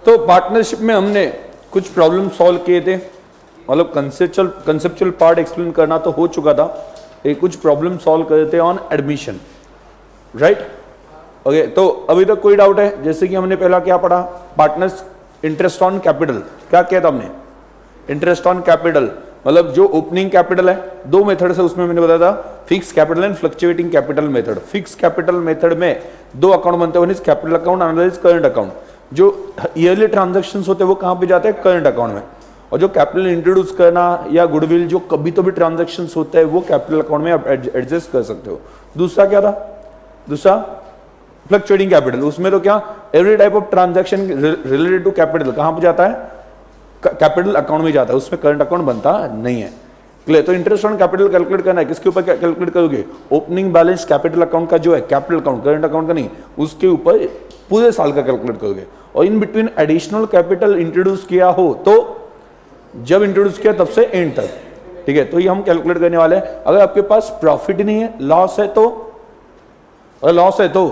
तो पार्टनरशिप में हमने कुछ प्रॉब्लम सॉल्व किए थे, मतलब कंसेप्चुअल पार्ट एक्सप्लेन करना तो हो चुका था, ये कुछ प्रॉब्लम सॉल्व करे थे ऑन एडमिशन, राइट। ओके, तो अभी तक कोई डाउट है? जैसे कि हमने पहला क्या पढ़ा, पार्टनर्स इंटरेस्ट ऑन कैपिटल, क्या किया था हमने? इंटरेस्ट ऑन कैपिटल मतलब जो ओपनिंग कैपिटल है, दो मेथड है उसमें मैंने बताया था, fix capital and fluctuating capital method. Fix capital method में दो अकाउंट बनते हैं, one is capital account, another is current account. जो ईयरली ट्रांजैक्शंस होते हैं वो कहां पे जाते हैं? करंट अकाउंट में। और जो कैपिटल इंट्रोड्यूस करना या गुडविल जो कभी तो भी ट्रांजैक्शंस होता है वो कैपिटल अकाउंट में आप एडजस्ट कर सकते हो। दूसरा क्या था? दूसरा फ्लक्चुएटिंग कैपिटल, उसमें तो क्या every type of transaction related to capital कहां पे जाता है? कैपिटल अकाउंट में जाता है, उसमें करंट अकाउंट बनता नहीं है। क्लियर? तो इंटरेस्ट ऑन कैपिटल कैलकुलेट करना है, किसके ऊपर कैलकुलेट करोगे? ओपनिंग बैलेंस कैपिटल अकाउंट का जो है, कैपिटल अकाउंट, करंट अकाउंट का नहीं, उसके ऊपर पूरे साल का कैलकुलेट करोगे। और in between additional capital introduce किया हो तो जब इंट्रोड्यूस किया तब से एंड तक, ठीक है, तो ये हम कैलकुलेट करने वाले हैं। अगर आपके पास प्रॉफिट नहीं है, लॉस है तो, अगर लॉस है तो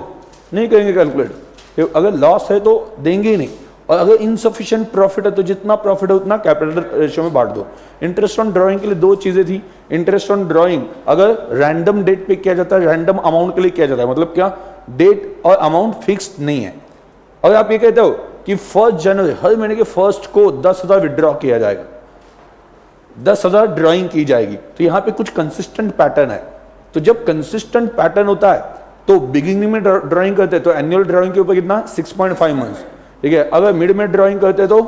नहीं करेंगे कैलकुलेट, अगर लॉस है तो देंगे ही नहीं, और अगर इनसफिशिएंट प्रॉफिट है तो जितना प्रॉफिट है उतना कैपिटल रेशियो में बांट दो। इंटरेस्ट ऑन ड्राइंग के लिए दो चीजें थी। इंटरेस्ट ऑन ड्राइंग अगर रैंडम डेट पे किया जाता है, रैंडम अमाउंट के लिए किया जाता है, मतलब क्या डेट और अमाउंट फिक्स्ड नहीं है। अगर आप ये कहते हो कि 1 जनवरी हर महीने के फर्स्ट को 10,000 विड्रॉ किया जाएगा, 10,000 ड्राइंग की जाएगी, तो यहां पे कुछ कंसिस्टेंट पैटर्न है। तो जब कंसिस्टेंट पैटर्न होता है तो बिगिनिंग में ड्राइंग करते हैं तो एनुअल ड्राइंग के ऊपर कितना? 6.5 मंथ्स, ठीक है। अगर मिड में ड्राइंग करते तो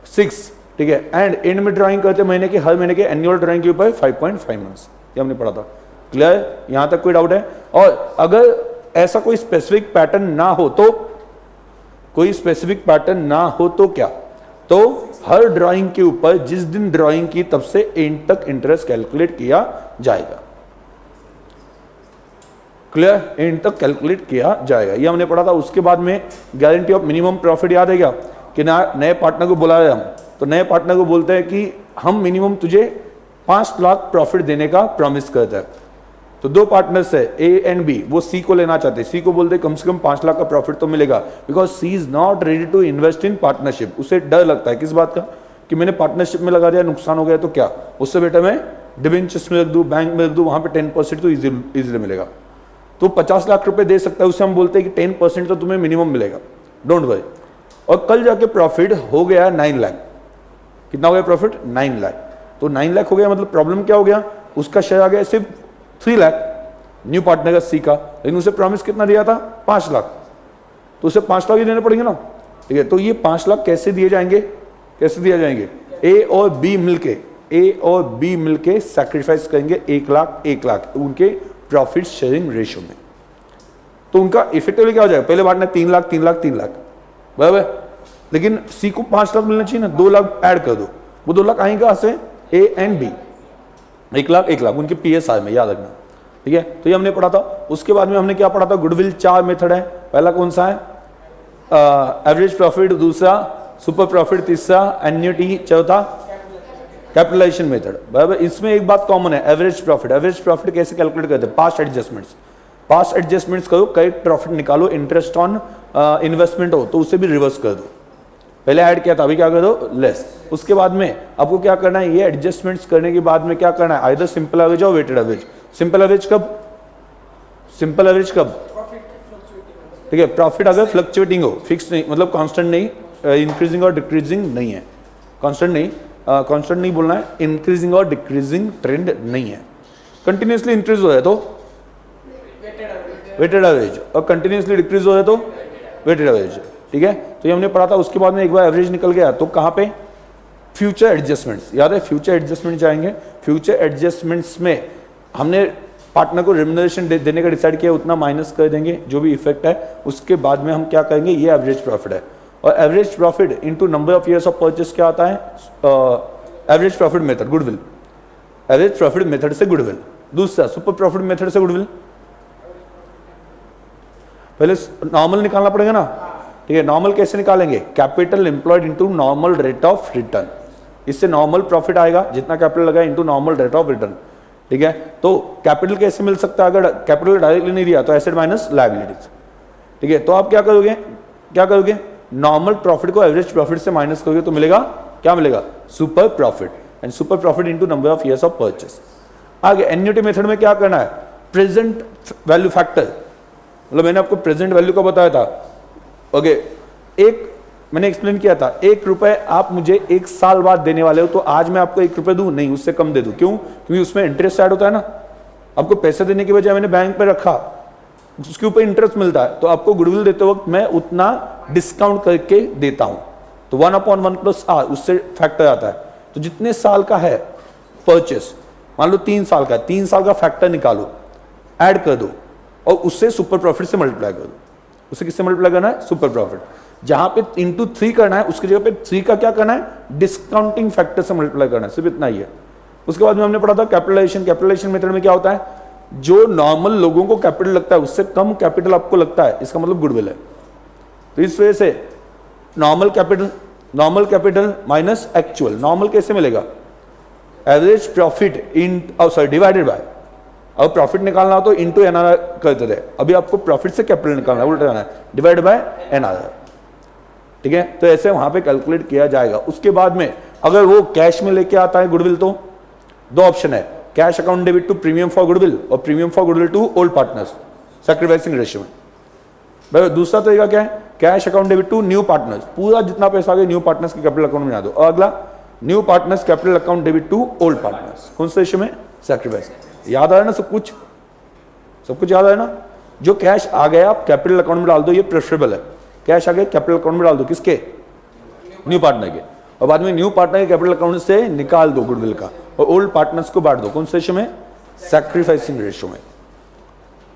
6, ठीक है, एंड एंड में ड्राइंग करते महीने के, हर महीने के एनुअल ड्राइंग के ऊपर 5.5 मंथ्स, ये हमने पढ़ा था। क्लियर? यहां तक कोई डाउट है? और अगर ऐसा कोई स्पेसिफिक पैटर्न ना हो तो, कोई स्पेसिफिक पैटर्न ना हो तो क्या? तो हर ड्राइंग के ऊपर जिस दिन ड्राइंग की तब से एंड तक इंटरेस्ट कैलकुलेट किया जाएगा। क्लियर? एंड तक कैलकुलेट किया जाएगा, ये हमने पढ़ा था। उसके बाद में गारंटी ऑफ मिनिमम प्रॉफिट याद है क्या? कि ना नए पार्टनर को बुलाया हम, तो नए पार्टनर को बोलते हैं कि हम मिनिमम तुझे 5 लाख प्रॉफिट देने का प्रॉमिस करते हैं। तो दो पार्टनर्स है ए एंड बी, वो सी को लेना चाहते हैं। सी को बोलते हैं कम से कम 5 लाख का प्रॉफिट तो मिलेगा, because she is not ready to invest in partnership. उसे डर लगता है किस बात का? कि मैंने पार्टनरशिप में लगा दिया, नुकसान हो गया तो क्या, उससे बेटर मैं डिबेंचर्स में रख दूं, बैंक में रख दूं, वहां पे 10% तो इजीली मिलेगा। तो 50 लाख रुपए दे सकता है, उसे हम बोलते हैं कि 10% तो तुम्हें मिनिमम मिलेगा, डोंट वरी। और कल जाके प्रॉफिट हो गया 9 लाख। कितना हो गया प्रॉफिट? 9 लाख। तो 9 लाख हो गया, मतलब प्रॉब्लम क्या हो गया? उसका शेयर आ गया सिर्फ 3 लाख, न्यू पार्टनर का सी का, लेकिन उसे प्रॉमिस कितना दिया था? 5 लाख। तो उसे 5 लाख ही देने पड़ेंगे ना, ठीक है। तो ये 5 लाख कैसे दिए जाएंगे? कैसे दिए जाएंगे? ए और बी मिलके सैक्रिफाइस करेंगे 1 लाख उनके प्रॉफिट शेयरिंग रेशियो में। तो उनका इफेक्टिवली क्या हो जाएगा? पहले बांटना 3 लाख, बराबर। लेकिन सी को 5 लाख मिलना चाहिए ना, 2 लाख ऐड कर दो, वो 2 लाख आएंगे कहां से? ए एंड बी, 1 लाख उनके पीएसआर में, याद रखना, ठीक है। तो ये हमने पढ़ा था। उसके बाद में हमने क्या पढ़ा था? गुडविल 4 मेथड है। पहला कौन सा है? एवरेज प्रॉफिट, दूसरा सुपर प्रॉफिट, तीसरा एन्युटी, चौथा कैपिटलाइजेशन मेथड, बराबर। इसमें एक बात कॉमन है, एवरेज प्रॉफिट कैसे कैलकुलेट करते हैं? पास्ट एडजस्टमेंट्स करो, करेक्ट प्रॉफिट निकालो। इंटरेस्ट ऑन इन्वेस्टमेंट हो तो उसे भी रिवर्स कर दो, पहले ऐड किया था, अभी क्या कर दो? लेस। उसके बाद में आपको क्या करना है? ये एडजस्टमेंट्स करने के बाद में क्या करना है? आइदर सिंपल एवरेज और वेटेड एवरेज। सिंपल एवरेज कब? ठीक है, प्रॉफिट अगर फ्लक्चुएटिंग हो, फिक्स नहीं, मतलब कांस्टेंट नहीं, इंक्रीजिंग और डिक्रीजिंग नहीं है, कांस्टेंट नहीं बोलना है, इंक्रीजिंग और डिक्रीजिंग ट्रेंड नहीं है। कंटिन्यूसली इंक्रीज हो रहा है तो वेटेड एवरेज, और कंटिन्यूसली डिक्रीज हो रहा है तो वेटेड एवरेज, ठीक है। तो ये हमने पढ़ा था। उसके बाद में एक बार एवरेज निकल गया तो कहां पे? फ्यूचर एडजस्टमेंट्स, याद है? फ्यूचर एडजस्टमेंट जाएंगे। फ्यूचर एडजस्टमेंट्स में हमने पार्टनर को रेम्युनरेशन देने का डिसाइड किया, उतना माइनस कर देंगे जो भी इफेक्ट है। उसके बाद में हम क्या करेंगे? ये एवरेज प्रॉफिट है। और average profit into number of years of purchase क्या आता है? Average profit method, goodwill. Average profit method से गुडविल। दूसरा सुपर प्रॉफिट मेथड से गुडविल। पहले नॉर्मल निकालना पड़ेगा ना, ठीक है। नॉर्मल कैसे निकालेंगे? Capital employed into normal rate of return. इससे नॉर्मल प्रॉफिट आएगा, जितना कैपिटल लगा into normal rate of return, ठीक है। तो कैपिटल कैसे मिल सकता है? अगर कैपिटल डायरेक्टली नहीं दिया तो एसेट माइनस लायबिलिटीज, ठीक है। तो आप क्या करोगे? नॉर्मल प्रॉफिट को एवरेज प्रॉफिट से माइनस करोगे तो मिलेगा क्या मिलेगा, super profit, and super profit into number of years of purchase. आगे एन्युटी मेथड में क्या करना है, प्रेजेंट वैल्यू फैक्टर, मतलब मैंने आपको प्रेजेंट वैल्यू का बताया था। ओके, एक मैंने एक्सप्लेन किया था, 1 रुपए आप मुझे 1 साल बाद देने वाले हो तो आज मैं आपको 1 रुपए दूं, नहीं उससे कम दे दूं, क्यों, क्योंकि उसमें इंटरेस्ट ऐड होता है ना। आपको पैसे देने की बजाय मैंने बैंक पे रखा, उसके ऊपर इंटरेस्ट मिलता है, तो आपको गुडविल देते वक्त मैं उतना डिस्काउंट करके देता हूं, तो 1/1 प्लस आर उससे फैक्टर आता है। तो जितने साल का है परचेस, मान लो 3 साल का है, 3 साल का फैक्टर निकालो, ऐड कर दो और उससे सुपर प्रॉफिट से मल्टीप्लाई कर दो। उसे किससे मल्टीप्लाई करना है, सुपर प्रॉफिट। जहां पे इंटू 3 करना है उसकी जगह पे 3 का क्या करना है, डिस्काउंटिंग फैक्टर से मल्टीप्लाई करना है, सिर्फ इतना ही है। उसके बाद में हमने पढ़ा था कैपिटलाइजेशन। कैपिटलाइजेशन मेथड में क्या होता है, जो नॉर्मल लोगों को कैपिटल लगता है उससे कम कैपिटल आपको लगता है, इसका मतलब गुडविल है। तो इस वजह से normal capital minus actual, normal कैसे मिलेगा, average profit in divided by, अब प्रॉफिट निकालना हो तो इनटू एनआर करते थे, अभी आपको प्रॉफिट से कैपिटल निकालना है, उल्टा जाना है, डिवाइड बाय एनआर, ठीक है। तो ऐसे वहां पे कैलकुलेट किया जाएगा। उसके बाद में अगर वो कैश में लेके आता है गुडविल, तो 2 ऑप्शन है, cash account debit to premium for goodwill और premium for goodwill to old partners, sacrificing ratio में। दूसरा तरीका क्या है, cash account debit to new partners, पूरा जितना पैसा आ गया न्यू पार्टनर्स के कैपिटल अकाउंट में आ दो। और अगला new partners capital account debit to old partners, कौन से रेशियो में, सैक्रिफाइस। याद आ रहा है ना सब कुछ याद आ रहा है ना। जो कैश आ गया आप कैपिटल अकाउंट में डाल दो, ये प्रेफरेबल है। कैश आ गया कैपिटल अकाउंट में डाल दो, किसके, न्यू पार्टनर के, और बाद में न्यू पार्टनर के कैपिटल अकाउंट से निकाल दो गुडविल का, और ओल्ड पार्टनर्स को बांट दो, कौन से रेशियो में, सैक्रिफाइसिंग रेशियो में।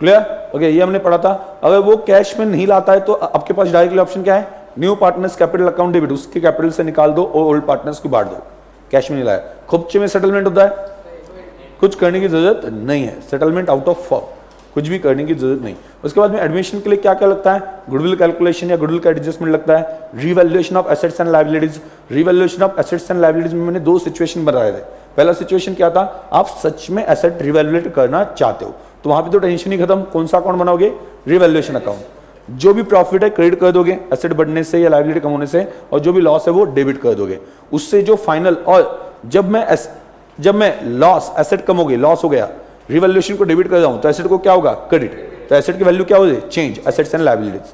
क्लियर, ओके, ये हमने पढ़ा था। अगर वो कैश में नहीं लाता है तो आपके पास डायरेक्टली ऑप्शन क्या है, new partners capital account debit, उसके कैपिटल से निकाल दो और ओल्ड पार्टनर्स को बांट दो। कैश में नहीं लाया, खुपचे में सेटलमेंट होता है, कुछ करने की जरूरत नहीं है, सेटलमेंट आउट ऑफ फॉर्म, कुछ भी करने की जरूरत नहीं। उसके बाद में एडमिशन के लिए क्या क्या लगता है, गुडविल कैलकुलेशन या गुडविल का एडजस्टमेंट लगता है, revaluation of assets and liabilities. Revaluation of assets and liabilities में मैंने 2 सिचुएशन बनाए थे। पहला सिचुएशन क्या था, आप सच में एसेट रिवैल्यूएट करना चाहते हो, तो वहां पे तो टेंशन ही खत्म, कौन सा अकाउंट बनाओगे, रिवैल्यूएशन अकाउंट। जो भी प्रॉफिट है क्रेडिट कर दोगे एसेट बढ़ने से या लायबिलिटी कम होने से, और जो भी लॉस है वो डेबिट कर दोगे। उससे जो फाइनल, और जब मैं लॉस, एसेट कम हो गई, लॉस हो गया, रिवैल्यूएशन को डेबिट कर जाऊं तो एसेट को क्या होगा, क्रेडिट। तो एसेट की वैल्यू क्या हो जाए, चेंज, एसेट्स एंड लायबिलिटीज।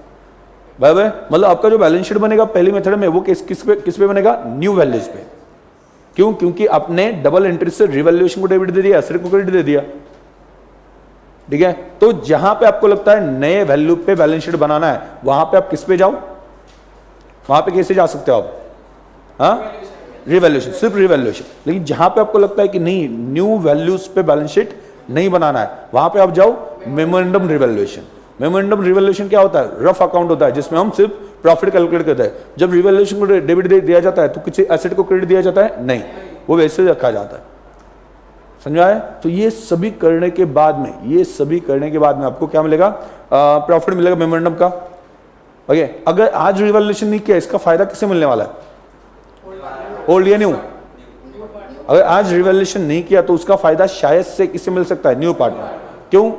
बराबर, मतलब आपका जो बैलेंस शीट बनेगा पहली मेथड में वो किस पे बनेगा, न्यू वैल्यूज पे। क्यों, क्योंकि आपने डबल एंट्री से रिवैल्यूएशन को डेबिट दे दिया, एसेट को क्रेडिट दे दिया, ठीक है। तो जहां पे आपको लगता है नए वैल्यू पे बैलेंस शीट बनाना है, वहां पे आप किस पे जाओ, वहां पे कैसे जा सकते हो आप, हाँ, रिवैल्यूएशन, सिर्फ रिवैल्यूएशन। लेकिन जहां पे आपको लगता है कि नहीं न्यू वैल्यूज पे बैलेंस शीट नहीं बनाना है, वहां पे आप जाओ मेमोरेंडम रिवैल्यूएशन। मेमोरेंडम रिवैल्यूएशन क्या होता है, रफ अकाउंट होता है जिसमें हम सिर्फ प्रॉफिट कैलकुलेट करते हैं। जब रिवैल्यूएशन को डेबिट दिया जाता है तो किसी एसेट को क्रेडिट दिया जाता है, नहीं, वो वैसे रखा जाता है। समझा है। तो ये सभी करने के बाद में आपको क्या मिलेगा, प्रॉफिट मिलेगा मेमोरेंडम का। ओके, अगर आज रिवैल्यूएशन नहीं किया, इसका फायदा किसे मिलने वाला है, ओल्ड या न्यू। अगर आज रिवैल्यूएशन नहीं किया तो उसका फायदा शायद से किसे मिल सकता है, न्यू पार्टनर। क्यों,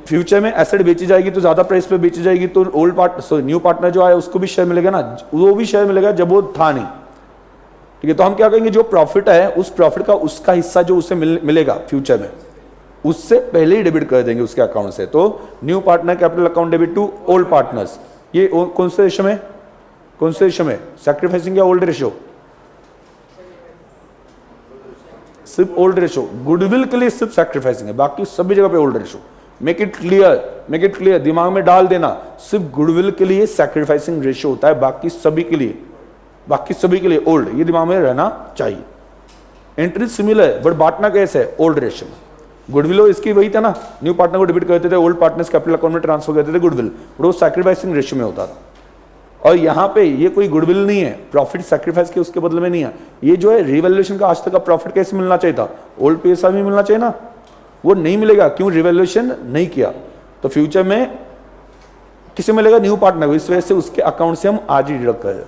फ्यूचर में एसेट बेची जाएगी तो ज्यादा प्राइस पे बेची जाएगी, तो ओल्ड पार्टनर, न्यू पार्टनर जो आया उसको भी शेयर मिलेगा ना, वो भी शेयर मिलेगा जब वो था नहीं, ठीक है। तो हम क्या करेंगे, जो प्रॉफिट है उस प्रॉफिट का उसका हिस्सा जो उसे मिलेगा फ्यूचर में, उससे पहले ही डेबिट कर देंगे उसके अकाउंट से। तो new partner capital account debit to old partners, ये कौन से रेशियो में, सैक्रिफाइसिंग या ओल्ड रेशियो, सिर्फ ओल्ड रेशियो। गुडविल के लिए सिर्फ सैक्रिफाइसिंग है, बाकी सभी जगह पे old ratio. Make it clear, दिमाग में डाल देना, सिर्फ गुडविल के लिए सैक्रिफाइसिंग रेशियो होता है, बाकी सभी के लिए ओल्ड, ये दिमाग में रहना चाहिए। एंट्री सिमिलर बट बांटना कैसे है, ओल्ड रेशियो में। गुडविल इसकी वही था ना, न्यू पार्टनर को डेबिट करते थे, ओल्ड पार्टनर्स कैपिटल अकाउंट में ट्रांसफर करते थे गुडविल, वो सैक्रिफाइसिंग रेशियो में होता था। और यहाँ पे ये कोई गुडविल नहीं है, प्रॉफिट सैक्रिफाइस के उसके बदले में नहीं है। ये जो है रिवैल्यूएशन का आज तक का प्रॉफिट कैसे मिलना चाहिए था, ओल्ड पीएसआर में मिलना चाहिए ना, वो नहीं मिलेगा, क्यों, रिवैल्यूएशन नहीं किया। तो फ्यूचर में किसे मिलेगा, न्यू पार्टनर को, इस वजह से उसके अकाउंट से हम आज ही डिडक्ट कर रहे हैं,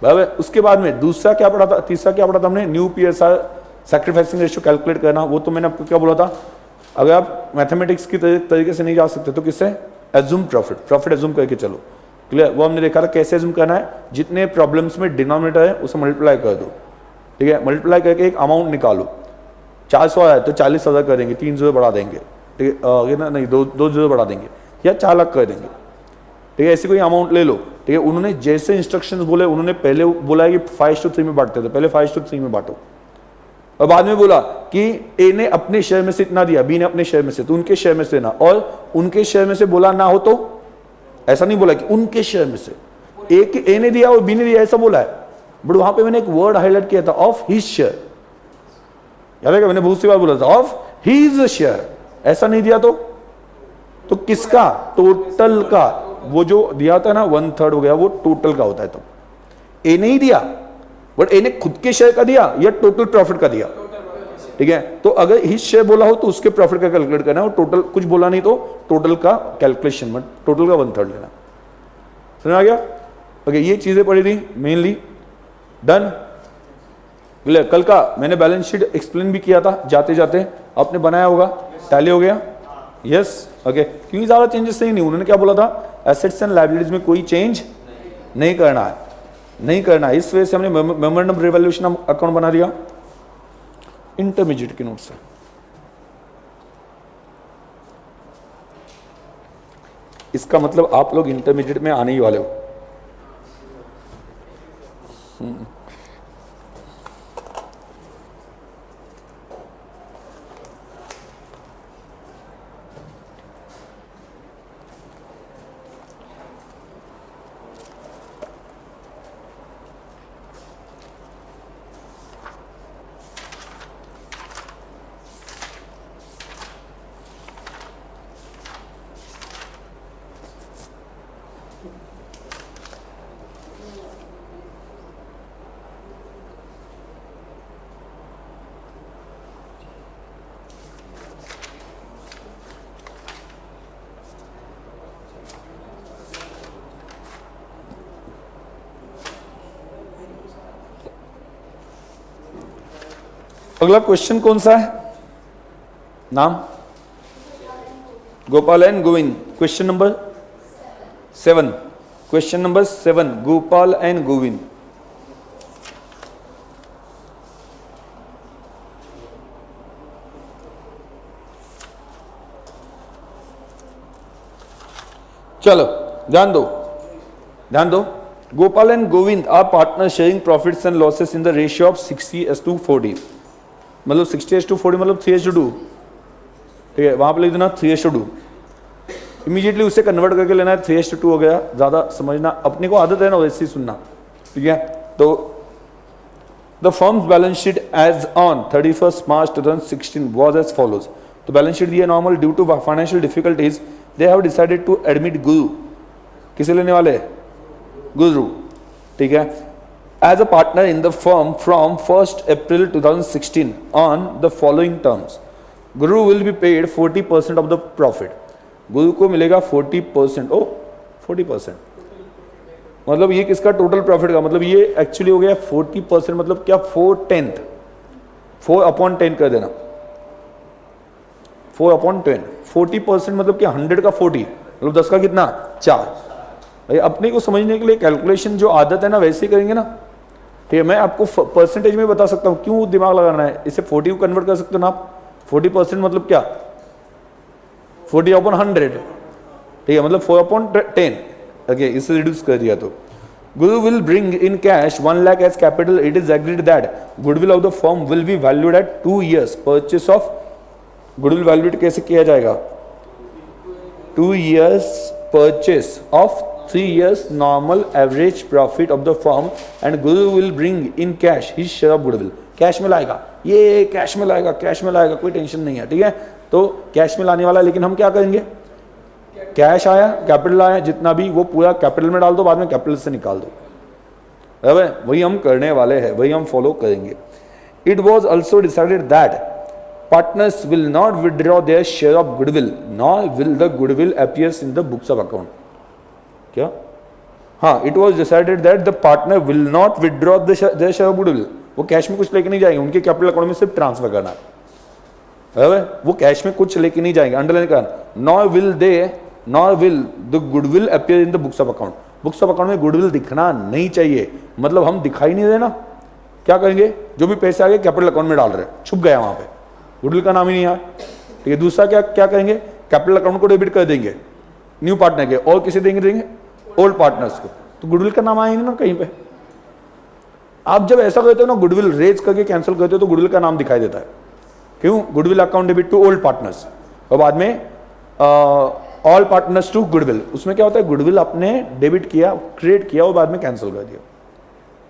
बराबर। उसके बाद में तीसरा क्या पढ़ा था हमने, new PSR sacrificing ratio calculate करना। वो तो मैंने आपको क्या बोला था, अगर आप मैथमेटिक्स की तरीके से नहीं जा सकते तो किससे, एज्यूम प्रॉफिट एज्यूम करके चलो। क्लियर, वो हमने देखा था कैसे एज्यूम करना है, जितने प्रॉब्लम्स में डिनोमिनेटर है उसे मल्टीप्लाई कर दो, ठीक है, मल्टीप्लाई करके एक अमाउंट निकालो। 400 आया तो 40,000 कर देंगे, 3 जीरो बढ़ा देंगे, ठीक है ना, नहीं 2 जीरो बढ़ा देंगे, या 4 लाख कर देंगे, ठीक है, ऐसी कोई अमाउंट ले लो, ठीक है। उन्होंने जैसे इंस्ट्रक्शंस बोले, उन्होंने पहले बोला कि 5:3 में बांटते थे, पहले 5:3 में बांटो, और बाद में बोला कि ए ने अपने शेयर में से इतना दिया, बी ने अपने शेयर में से, तो उनके शेयर में से ना, और उनके शेयर में से बोला ना हो तो, ऐसा नहीं बोला कि उनके शेयर में से, ए ने दिया और बी ने दिया, ऐसा बोला है। बट वहां पे मैंने एक वर्ड हाईलाइट किया था, ऑफ हिज शेयर, याद है क्या, मैंने बहुत सी बार बोला था ऑफ हिज शेयर, ऐसा नहीं दिया तो किसका, टोटल का, वो जो दिया था ना 1/3 हो गया, वो टोटल का होता है। तो ए नहीं दिया, बट ए ने खुद के शेयर का दिया या टोटल प्रॉफिट का दिया, ठीक है। तो अगर हिज शेयर बोला हो तो उसके प्रॉफिट का कैलकुलेट करना है, और टोटल कुछ बोला नहीं तो टोटल का कैलकुलेशन में टोटल का 1/3 लेना। समझ आ गया? ओके, ये चीजें पड़ी थी मेनली। Done, clear. कल का मैंने बैलेंस शीट एक्सप्लेन भी किया था, जाते जाते आपने बनाया होगा, टैली हो गया, यस, ओके। क्योंकि ज्यादा चेंजेस नहीं, उन्होंने क्या बोला था, एसेट्स एंड लायबिलिटीज में कोई चेंज नहीं करना है, नहीं करना है। इस वजह से हमने मेमोरेंडम रिवॉल्यूशन अकाउंट बना दिया इंटरमीडिएट के नोट से। इसका मतलब आप लोग इंटरमीडिएट में आने ही वाले हो। अगला क्वेश्चन कौन सा है? नाम Gopal and Govind. Question number 7, question number 7, Gopal and Govind. चलो ध्यान दो, ध्यान दो। Gopal and Govind are partner sharing profits and losses in the ratio of 60:40। मतलब 60:40 मतलब 3:2, ठीक है, वहां पे लिख देना 3:2। इमीडिएटली उसे कन्वर्ट करके लेना है, 3:2 हो गया। ज्यादा समझना, अपने को आदत है ना वैसे ही सुनना, ठीक है। तो the firm's balance sheet as on 31 March 2016 was as follows. तो बैलेंस शीट दिया normal, due to financial difficulties they have decided to admit Guru. किसे लेने वाले? गुरु, ठीक है, as a partner in the firm from 1st April 2016 on the following terms. Guru will be paid 40% of the profit. गुरु को मिलेगा 40%, ओ 40%, मतलब ये किसका टोटल प्रॉफिट का, मतलब ये एक्चुअली हो गया 40%, मतलब क्या 4/10, 4/10 कर देना, 4/10, 40% मतलब क्या 100 का 40, मतलब 10 का कितना 4। भाई अपने को समझने के लिए कैलकुलेशन जो आदत है ना वैसे ही करेंगे ना, ठीक है। मैं आपको परसेंटेज में बता सकता हूं, क्यों दिमाग लगाना है, इसे 40 को कन्वर्ट कर सकते हो ना आप। 40% मतलब क्या 40/100, ठीक है, मतलब 4/10, ओके, इसे रिड्यूस कर दिया। तो Guru will bring in cash 1 lakh as capital. It is agreed that goodwill of the firm will be valued at 2 years। Purchase of goodwill valued कैसे किया जाएगा? 2 years purchase of 3 years normal average profit of the firm and Guru will bring in cash his share of goodwill। Cash में लाएगा, ये cash में लाएगा, cash में लाएगा, कोई टेंशन नहीं है, ठीक है। तो कैश में लाने वाला, लेकिन हम क्या करेंगे, कैश आया, कैपिटल आया, जितना भी वो पूरा कैपिटल में डाल दो, बाद में कैपिटल से निकाल दो, बराबर, वही हम करने वाले हैं, वही हम फॉलो करेंगे। It was also decided that partners will not withdraw their share of goodwill nor will the goodwill appears in the books of account. क्या? हाँ, it was decided that the partner will not withdraw their share of goodwill. वो cash में कुछ लेके नहीं जाएंगे, उनके capital account में सिर्फ ट्रांसफर करना है। वो कैश में कुछ लेके नहीं जाएंगे, अंडरलाइन का, nor will the goodwill appear in the books of account. Books of account में गुडविल दिखना नहीं चाहिए, मतलब हम दिखाई नहीं देना, क्या करेंगे, जो भी पैसे आ गए कैपिटल अकाउंट में डाल रहे हैं, छुप गया वहां पे, गुडविल का नाम ही नहीं आया। ठीक है, दूसरा क्या क्या करेंगे, कैपिटल अकाउंट को डेबिट कर देंगे न्यू पार्टनर के, और किसे देंगे ओल्ड पार्टनर्स को, तो गुडविल का नाम आएंगे ना कहीं पे। आप जब ऐसा करते हो ना, गुडविल रेज करके कैंसिल करते हो तो गुडविल का नाम दिखाई देता है। क्यों, goodwill account debit to old partners, और बाद में ऑल पार्टनर्स टू गुडविल, उसमें क्या होता है, गुडविल आपने डेबिट किया, क्रिएट किया और बाद में कैंसिल कर दिया।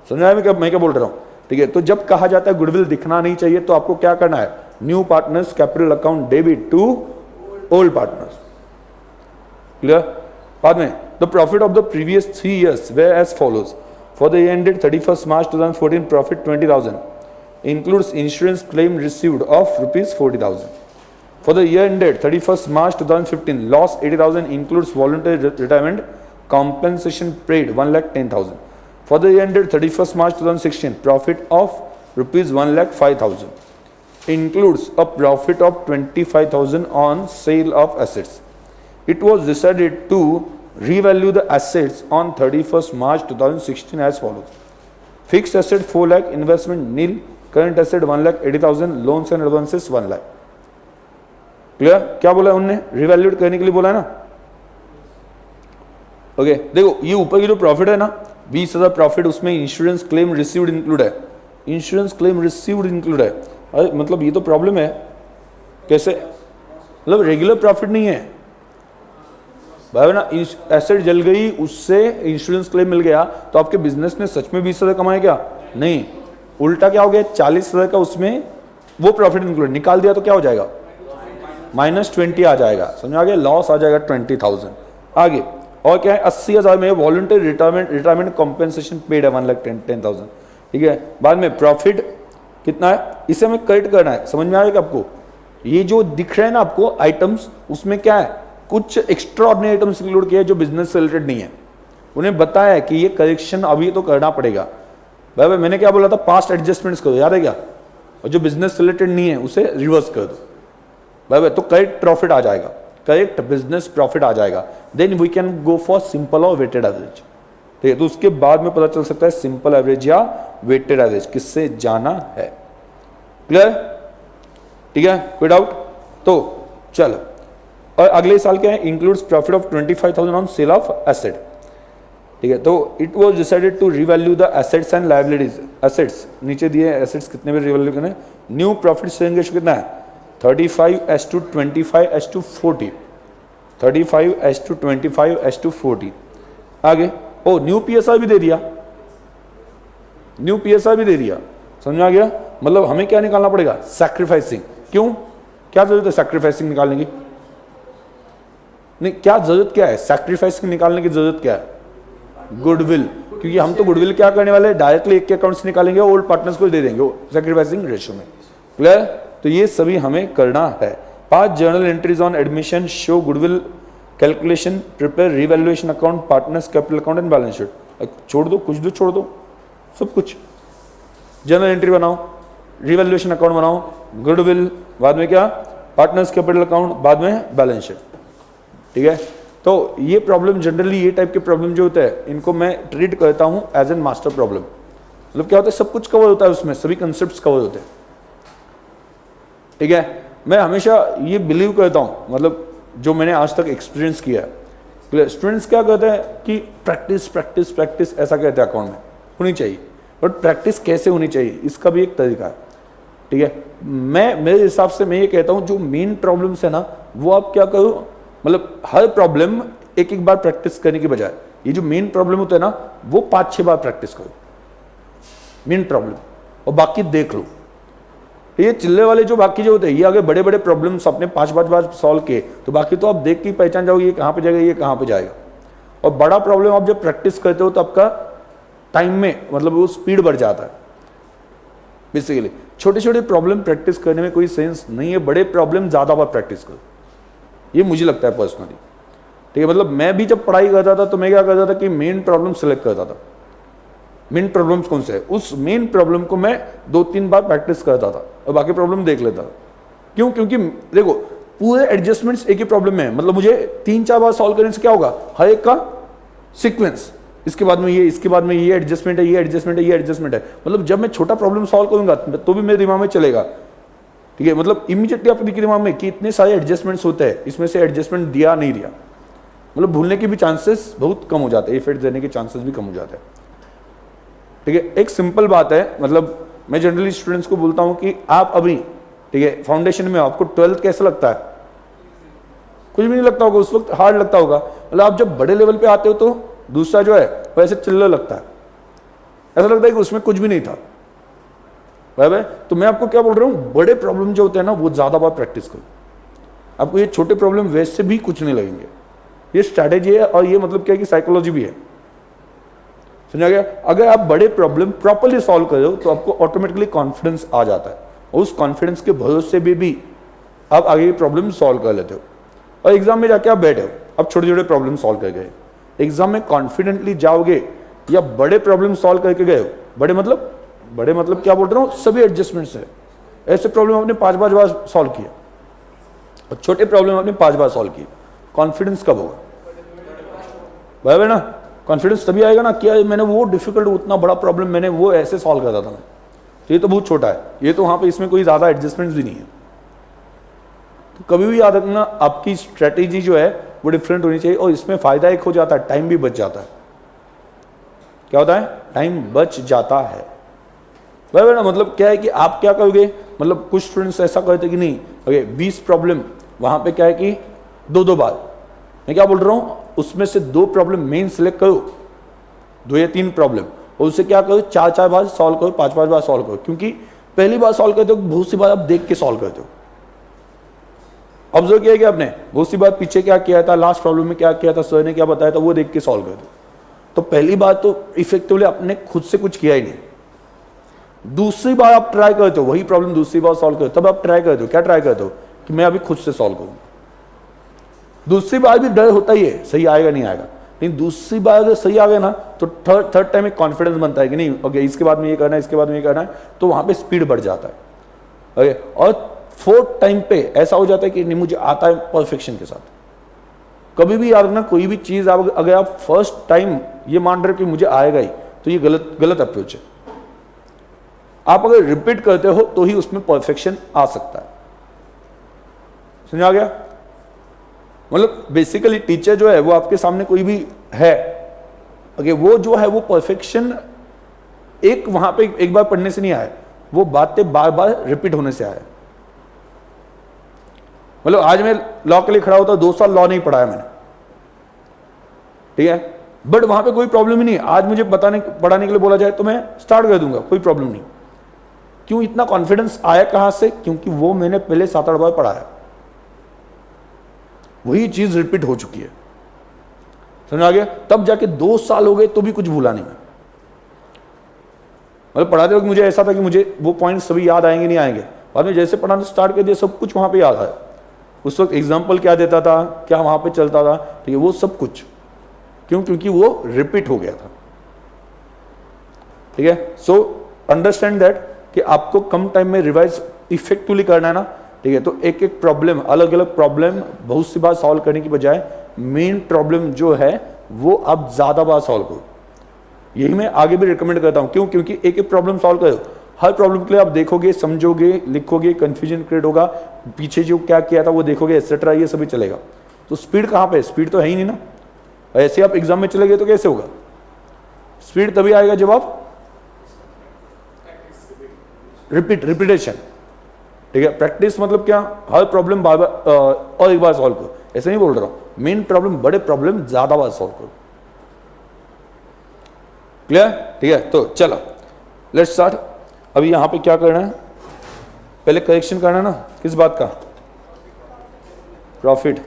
समझ में मैं क्या बोल रहा हूं। ठीक है, तो जब कहा जाता है गुडविल दिखना नहीं चाहिए, तो आपको क्या करना है, new partners capital account debit to old partners. Clear. बाद में the profit of the previous 3 years were as follows. For the year ended 31st March 2014 profit 20,000 includes insurance claim received of rupees 40,000. For the year ended 31st March 2015, loss 80,000 includes voluntary retirement compensation paid 1,10,000. For the year ended 31st March 2016, profit of rupees 1,05,000 includes a profit of 25,000 on sale of assets. It was decided to revalue the assets on 31st March 2016 as follows. Fixed asset 4 lakh, investment nil, current asset 1,80,000, loans and advances 1 lakh. Clear. क्या बोला है उनने, रिवैल्यूएट करने के लिए बोला है ना। ओके, देखो ये ऊपर की जो प्रॉफिट है ना 20,000 प्रॉफिट, उसमें इंश्योरेंस क्लेम रिसीव्ड इंक्लूड है, इंश्योरेंस क्लेम रिसीव्ड इंक्लूड है। अरे मतलब ये तो प्रॉब्लम है, कैसे, मतलब रेगुलर प्रॉफिट नहीं है भाई ना, एसेट जल गई उससे इंश्योरेंस क्लेम मिल गया, तो आपके बिजनेस ने सच में 20,000 कमाए क्या, नहीं, उल्टा क्या हो गया, 40,000 का उसमें वो प्रॉफिट इंक्लूड, निकाल दिया तो क्या हो जाएगा, -20 आ जाएगा। समझ आ गया, लॉस आ जाएगा 20,000। आगे और क्या है, 80,000 में वॉलंटरी रिटायरमेंट कॉम्पेंसेशन पेड है 1,10,000। ठीक है, बाद में प्रॉफिट कितना है, इसे हमें करेक्ट करना है। समझ में आएगा आपको, ये जो दिख रहे हैं ना आपको आइटम्स, उसमें क्या है, कुछ एक्स्ट्रा ऑर्डिनरी आइटम्स इंक्लूड किया है जो बिजनेस से रिलेटेड नहीं है, उन्हें बताया है कि ये करेक्शन अभी तो करना पड़ेगा। भाई मैंने क्या बोला था, पास्ट एडजस्टमेंट्स करो, याद है क्या, और जो बिजनेस रिलेटेड नहीं है उसे रिवर्स कर दो भाई, तो करेक्ट प्रॉफिट आ जाएगा, करेक्ट बिजनेस प्रॉफिट आ जाएगा। Then we can go for simple और वेटेड एवरेज। ठीक है, तो उसके बाद में पता चल सकता है सिंपल एवरेज या वेटेड एवरेज किससे जाना है। क्लियर, ठीक है, कोई डाउट। तो चलो, और अगले साल क्या है, includes profit of 25,000 on sale of asset. ठीक है, तो it was decided to revalue the assets and liabilities. Assets नीचे दिए, एसेट्स कितने में रिवैल्यू करने, न्यू प्रॉफिट शेयरिंग रेशियो कितना है, 35:25:40, 35:25:40। आगे ओ न्यू पीएसआर भी दे दिया, न्यू पीएसआर भी दे दिया। समझ में आ गया, मतलब हमें क्या निकालना पड़ेगा, सैक्रिफाइसिंग। क्यों, क्या जरूरत है सैक्रिफाइसिंग निकालने की, नहीं क्या जरूरत क्या है, सैक्रिफाइसिंग निकालने की जरूरत क्या है, गुडविल, क्योंकि हम तो गुडविल क्या करने वाले हैं, डायरेक्टली एक के अकाउंट से निकालेंगे, ओल्ड पार्टनर्स को दे देंगे सैक्रिफाइसिंग रेशियो में। क्लियर, तो ये सभी हमें करना है। 5 journal entries on admission show goodwill calculation, prepare revaluation account, partners capital account and balance sheet. छोड़ दो, कुछ दो छोड़ दो, सब कुछ। जर्नल एंट्री बनाओ, रिवैल्यूएशन अकाउंट बनाओ, गुडविल, बाद में क्या, पार्टनर्स कैपिटल अकाउंट, बाद में बैलेंस शीट। ठीक है, तो ये प्रॉब्लम जनरली, ये टाइप के प्रॉब्लम जो होते हैं इनको मैं ट्रीट करता हूं एज एन मास्टर प्रॉब्लम। मतलब क्या होता है, सब कुछ कवर होता है उसमें, सभी कंसेप्ट्स कवर होते हैं। ठीक है, मैं हमेशा ये बिलीव करता हूं, मतलब जो मैंने आज तक एक्सपीरियंस किया है, स्टूडेंट्स क्या कहते हैं कि प्रैक्टिस प्रैक्टिस प्रैक्टिस ऐसा कहते हैं अकाउंट में होनी चाहिए, बट प्रैक्टिस कैसे होनी चाहिए इसका भी एक तरीका है। ठीक है, मैं मेरे हिसाब से मैं ये कहता हूं जो मेन प्रॉब्लम्स है ना, वो आप क्या करो, मतलब हर प्रॉब्लम एक एक बार प्रैक्टिस करने की बजाय, ये जो मेन प्रॉब्लम होता है ना, वो 5-6 बार प्रैक्टिस करो मेन प्रॉब्लम, और बाकी देख लो। ये चिल्ले वाले जो बाकी जो होते हैं, ये आगे बड़े बड़े प्रॉब्लम्स अपने 5-5 बार सॉल्व किए, तो बाकी तो आप देख के पहचान जाओगे ये कहाँ पे जाएगा, ये कहाँ पे जाएगा। और बड़ा प्रॉब्लम आप जब प्रैक्टिस करते हो तो आपका टाइम में, मतलब वो स्पीड बढ़ जाता है। बेसिकली छोटे छोटे प्रॉब्लम प्रैक्टिस करने में कोई सेंस नहीं है, बड़े प्रॉब्लम ज्यादा बार प्रैक्टिस करो, ये मुझे लगता है पर्सनली। ठीक है, मतलब मैं भी जब पढ़ाई करता था तो मैं क्या करता था कि मेन प्रॉब्लम सेलेक्ट करता था, मेन प्रॉब्लम्स कौन से है, उस मेन प्रॉब्लम को मैं 2-3 बार प्रैक्टिस करता था और बाकी प्रॉब्लम देख लेता था। क्यों? क्योंकि देखो पूरे एडजस्टमेंट्स एक ही प्रॉब्लम में है, मतलब मुझे 3-4 बार सॉल्व करने से क्या होगा, हर एक का सीक्वेंस, इसके बाद में ये, इसके बाद में ये एडजस्टमेंट है, ये एडजस्टमेंट है, ये एडजस्टमेंट है, मतलब जब मैं छोटा प्रॉब्लम सॉल्व करूंगा तो भी मेरे दिमाग में चलेगा, ठीक है, मतलब इमीडिएटली आपके दिमाग में कि इतने सारे एडजस्टमेंट्स होते हैं, इसमें से एडजस्टमेंट दिया नहीं दिया, मतलब भूलने के भी चांसेस बहुत कम हो जाते हैं, इफेक्ट देने के चांसेस भी कम हो जाते हैं, ठीक है। एक सिंपल बात है, मतलब मैं जनरली स्टूडेंट्स को बोलता हूं कि आप अभी, ठीक है, फाउंडेशन में आपको 12th कैसा लगता है? कुछ भी नहीं लगता होगा, उस वक्त हार्ड लगता होगा, मतलब आप जब बड़े लेवल पे आते हो तो दूसरा जो है वो ऐसे चिल्ला लगता है, ऐसा लगता है कि उसमें कुछ भी नहीं था, भाई। तो मैं आपको क्या बोल रहा हूं, बड़े प्रॉब्लम जो होते हैं ना वो ज्यादा बार प्रैक्टिस करो, आपको ये छोटे प्रॉब्लम वैसे भी कुछ नहीं लगेंगे, ये स्ट्रैटेजी है और ये मतलब क्या है कि साइकोलॉजी भी है, समझा गया? अगर आप बड़े प्रॉब्लम प्रॉपर्ली सॉल्व कर रहे हो तो आपको ऑटोमेटिकली कॉन्फिडेंस आ जाता है, और उस कॉन्फिडेंस के भरोसे भी आप आगे की प्रॉब्लम सॉल्व कर लेते हो, और एग्जाम में जाके आप बैठे हो, अब छोटे छोटे प्रॉब्लम सॉल्व कर गए, एग्जाम में कॉन्फिडेंटली जाओगे या बड़े प्रॉब्लम सॉल्व करके गए हो, बड़े मतलब क्या बोल रहा हूँ, सभी एडजस्टमेंट्स है, ऐसे प्रॉब्लम आपने 5-5 बार सॉल्व किया और छोटे प्रॉब्लम आपने 5 बार सॉल्व किए, कॉन्फिडेंस कब होगा? भाई ना, कॉन्फिडेंस तभी आएगा ना कि मैंने वो डिफिकल्ट, उतना बड़ा प्रॉब्लम मैंने वो ऐसे सॉल्व करा था मैं, तो ये तो बहुत छोटा है, ये तो वहां पे इसमें कोई ज्यादा एडजस्टमेंट्स भी नहीं है। तो कभी भी याद रखना आपकी स्ट्रेटेजी जो है वो डिफरेंट होनी चाहिए, और इसमें फायदा एक हो जाता है, टाइम भी बच जाता है। क्या होता है? टाइम बच जाता है, भाई ना, मतलब क्या है कि आप क्या करोगे, मतलब कुछ स्टूडेंट्स ऐसा करते कि नहीं, ओके 20 प्रॉब्लम, वहां पे क्या है कि 2-2 बार, मैं क्या बोल रहा हूं, उसमें से 2 प्रॉब्लम मेन सिलेक्ट करो, 2 या 3 प्रॉब्लम, और उसे क्या करो 4-4 बार सॉल्व करो, 5-5 बार सॉल्व करो, क्योंकि पहली बार सॉल्व करते हो बहुत सी बार आप देख के सॉल्व करते हो, ऑब्जर्व किया क्या आपने, बहुत सी बार पीछे क्या किया था, लास्ट प्रॉब्लम में क्या किया था, सर ने क्या बताया था, वो देख के सॉल्व करते हो, तो पहली बार तो इफेक्टिवली आपने खुद से कुछ किया ही नहीं, दूसरी बार आप ट्राई करते हो वही प्रॉब्लम दूसरी बार सॉल्व करते हो, तब आप ट्राई करते हो, क्या ट्राई करते हो कि मैं अभी खुद से सॉल्व करूंगा, दूसरी बार भी डर होता ही है सही आएगा नहीं आएगा, लेकिन दूसरी बार अगर सही आ गया ना तो थर्ड टाइम एक कॉन्फिडेंस बनता है कि नहीं ओके इसके बाद में ये करना है, इसके बाद में ये करना है, तो वहां पे स्पीड बढ़ जाता है, ओके। और 4th टाइम पे ऐसा हो जाता है कि नहीं मुझे आता है परफेक्शन के साथ। कभी भी याद रखना कोई भी चीज आप अगर आप फर्स्ट टाइम ये मान रहे हो कि मुझे आएगा ही, तो ये गलत अप्रोच है। आप अगर रिपीट करते हो तो ही उसमें परफेक्शन आ सकता है, समझ आ गया? मतलब बेसिकली टीचर जो है वो आपके सामने कोई भी है, ओके, वो जो है वो परफेक्शन एक वहां पे एक बार पढ़ने से नहीं आया, वो बातें बार बार रिपीट होने से आया। मतलब आज मैं लॉ के लिए खड़ा होता 2 साल लॉ नहीं पढ़ाया मैंने, ठीक है, बट वहां पे कोई प्रॉब्लम ही नहीं, आज मुझे पढ़ाने के लिए बोला जाए तो मैं स्टार्ट कर दूंगा, कोई प्रॉब्लम नहीं। क्यों इतना कॉन्फिडेंस आया कहां से? क्योंकि वो मैंने पहले 7-8 बार पढ़ाया, वही चीज रिपीट हो चुकी है, समझ आ गया? तब जाके 2 साल हो गए तो भी कुछ भूला नहीं मैं, मतलब पढ़ाते वक्त मुझे ऐसा था कि मुझे वो पॉइंट्स सभी याद आएंगे नहीं आएंगे, बाद में जैसे पढ़ाना स्टार्ट कर दिया सब कुछ वहां पे याद आया, उस वक्त एग्जाम्पल क्या देता था, क्या वहां पे चलता था, ठीक है, वो सब कुछ क्यों? क्योंकि वो रिपीट हो गया था, ठीक है। सो अंडरस्टैंड दैट कि आपको कम टाइम में रिवाइज इफेक्टिवली करना है ना, ठीक है, तो एक एक प्रॉब्लम, अलग अलग प्रॉब्लम बहुत सी बार सॉल्व करने की बजाय मेन प्रॉब्लम जो है वो आप ज्यादा बार सॉल्व करो, यही मैं आगे भी रिकमेंड करता हूं। क्यों? क्योंकि एक एक प्रॉब्लम सॉल्व करो, हर प्रॉब्लम के लिए आप देखोगे, समझोगे, लिखोगे, कंफ्यूजन क्रिएट होगा, पीछे जो क्या किया था वो देखोगे, एक्सेट्रा, ये सभी चलेगा। तो स्पीड कहां पे? स्पीड तो है ही नहीं ना, ऐसे आप एग्जाम में चले गए तो कैसे होगा? स्पीड तभी आएगा जब आप रिपीटेशन, ठीक है। प्रैक्टिस मतलब क्या? हर प्रॉब्लम बार बार और एक बार सॉल्व करो, ऐसे नहीं बोल रहा हूं, मेन प्रॉब्लम, बड़े प्रॉब्लम ज्यादा बार सॉल्व करो, क्लियर? ठीक है, तो चलो लेट्स स्टार्ट। अभी यहां पे क्या करना है, पहले करेक्शन करना है ना, किस बात का? प्रॉफिट।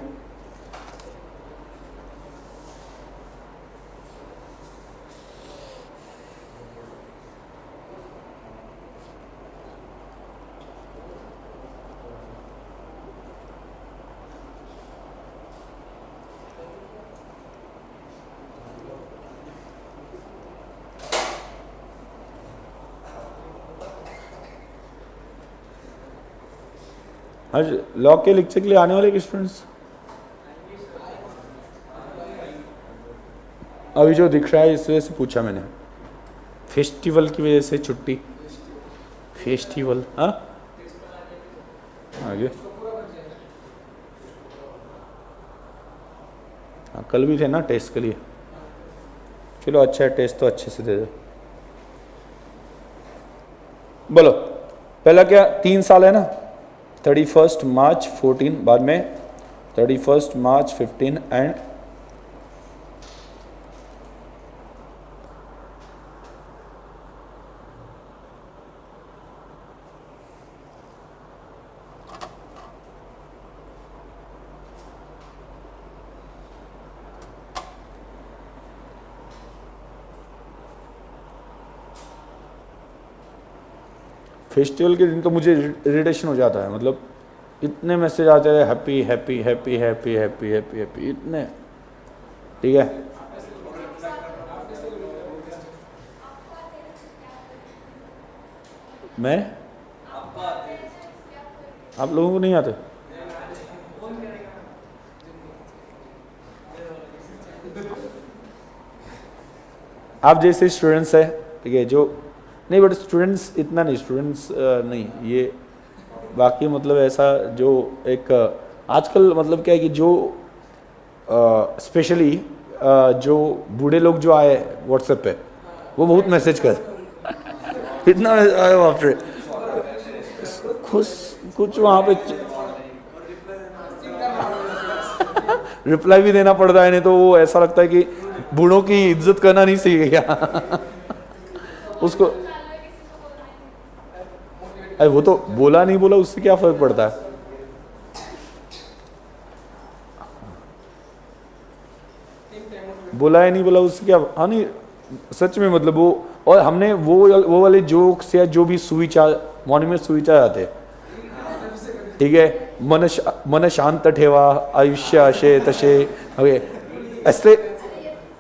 आज लॉ के लेक्चर के लिए आने वाले स्टूडेंट्स अभी जो दिख रहा है इस वजह से पूछा मैंने, फेस्टिवल की वजह से छुट्टी, फेस्टिवल। हाँ आगे, हाँ कल भी थे ना टेस्ट के लिए, चलो अच्छा है, टेस्ट तो अच्छे से दे दो। बोलो पहला क्या, 3 साल है ना, 31 मार्च 14, बाद में 31 मार्च 15 एंड फेस्टिवल के दिन तो मुझे इरिटेशन हो जाता है, मतलब इतने मैसेज आते हैं happy happy happy happy happy happy happy इतने, ठीक है। मैं आप लोगों को नहीं आते? आप जैसे स्टूडेंट्स है, ठीक है, जो नहीं, बट स्टूडेंट्स इतना नहीं, स्टूडेंट्स नहीं ये बाकी, मतलब ऐसा जो एक आजकल मतलब क्या है कि जो स्पेशली जो बूढ़े लोग जो आए व्हाट्सएप पे, वो बहुत मैसेज कर इतना आया बाप रे, कुछ वहाँ पे रिप्लाई भी देना पड़ता है, नहीं तो वो ऐसा लगता है कि बूढ़ों की इज्जत करना नहीं सीख गया उसको। अरे वो तो बोला नहीं बोला उससे क्या फर्क पड़ता है। बोला है नहीं बोला उससे क्या, हाँ नहीं सच में मतलब वो, और हमने वो वाले जोक्स या जो भी सुविचार मॉर्निंग में सुविचार आते हैं, ठीक है, मन शांत ठेवा आयुष्य अशे तशे,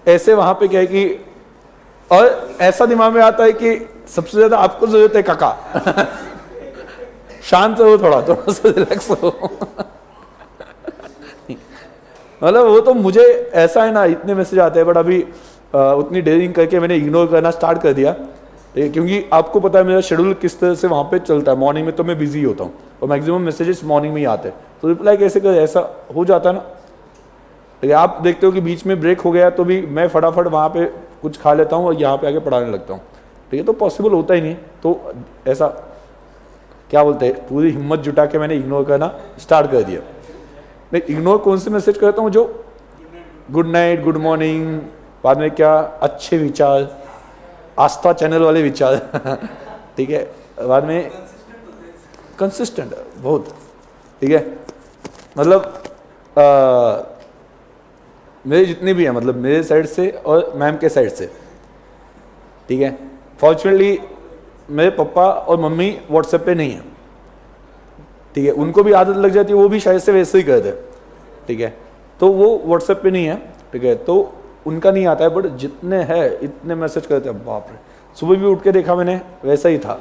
ऐसे वहां पे क्या है कि, और ऐसा दिमाग में आता है कि सबसे ज्यादा आपको जरूरत है काका शांत हो, थोड़ा सा रिलैक्स हो मतलब वो तो मुझे ऐसा है ना, इतने मैसेज आते हैं, बट अभी उतनी डेयरिंग करके मैंने इग्नोर करना स्टार्ट कर दिया, क्योंकि आपको पता है मेरा शेड्यूल किस तरह से वहाँ पे चलता है। मॉर्निंग में तो मैं बिजी होता हूँ और मैक्सिमम मैसेजेस मॉर्निंग में ही आते हैं, तो रिप्लाई कैसे कर, ऐसा हो जाता है ना। तो आप देखते हो कि बीच में ब्रेक हो गया तो भी मैं फटाफट वहाँ पे कुछ खा लेता हूँ और यहाँ पे आके पढ़ाने लगता हूँ, तो ये तो पॉसिबल होता ही नहीं। तो ऐसा क्या बोलते हैं, पूरी हिम्मत जुटा के मैंने इग्नोर करना स्टार्ट कर दिया। मैं इग्नोर कौन से मैसेज करता हूँ, जो गुड नाइट गुड मॉर्निंग, बाद में क्या अच्छे विचार, आस्था चैनल वाले विचार ठीक है, बाद में कंसिस्टेंट बहुत, ठीक है, मतलब मेरे जितने भी हैं, मतलब मेरे साइड से और मैम के साइड से, ठीक है। फॉर्चुनेटली मेरे पापा और मम्मी व्हाट्सएप पे नहीं है, ठीक है, उनको भी आदत लग जाती है, वो भी शायद से वैसे ही करते, ठीक है, तो वो व्हाट्सएप पे नहीं है, ठीक है, तो उनका नहीं आता है, बट जितने हैं इतने मैसेज करते हैं, बाप रे। सुबह भी उठ के देखा मैंने, वैसा ही था।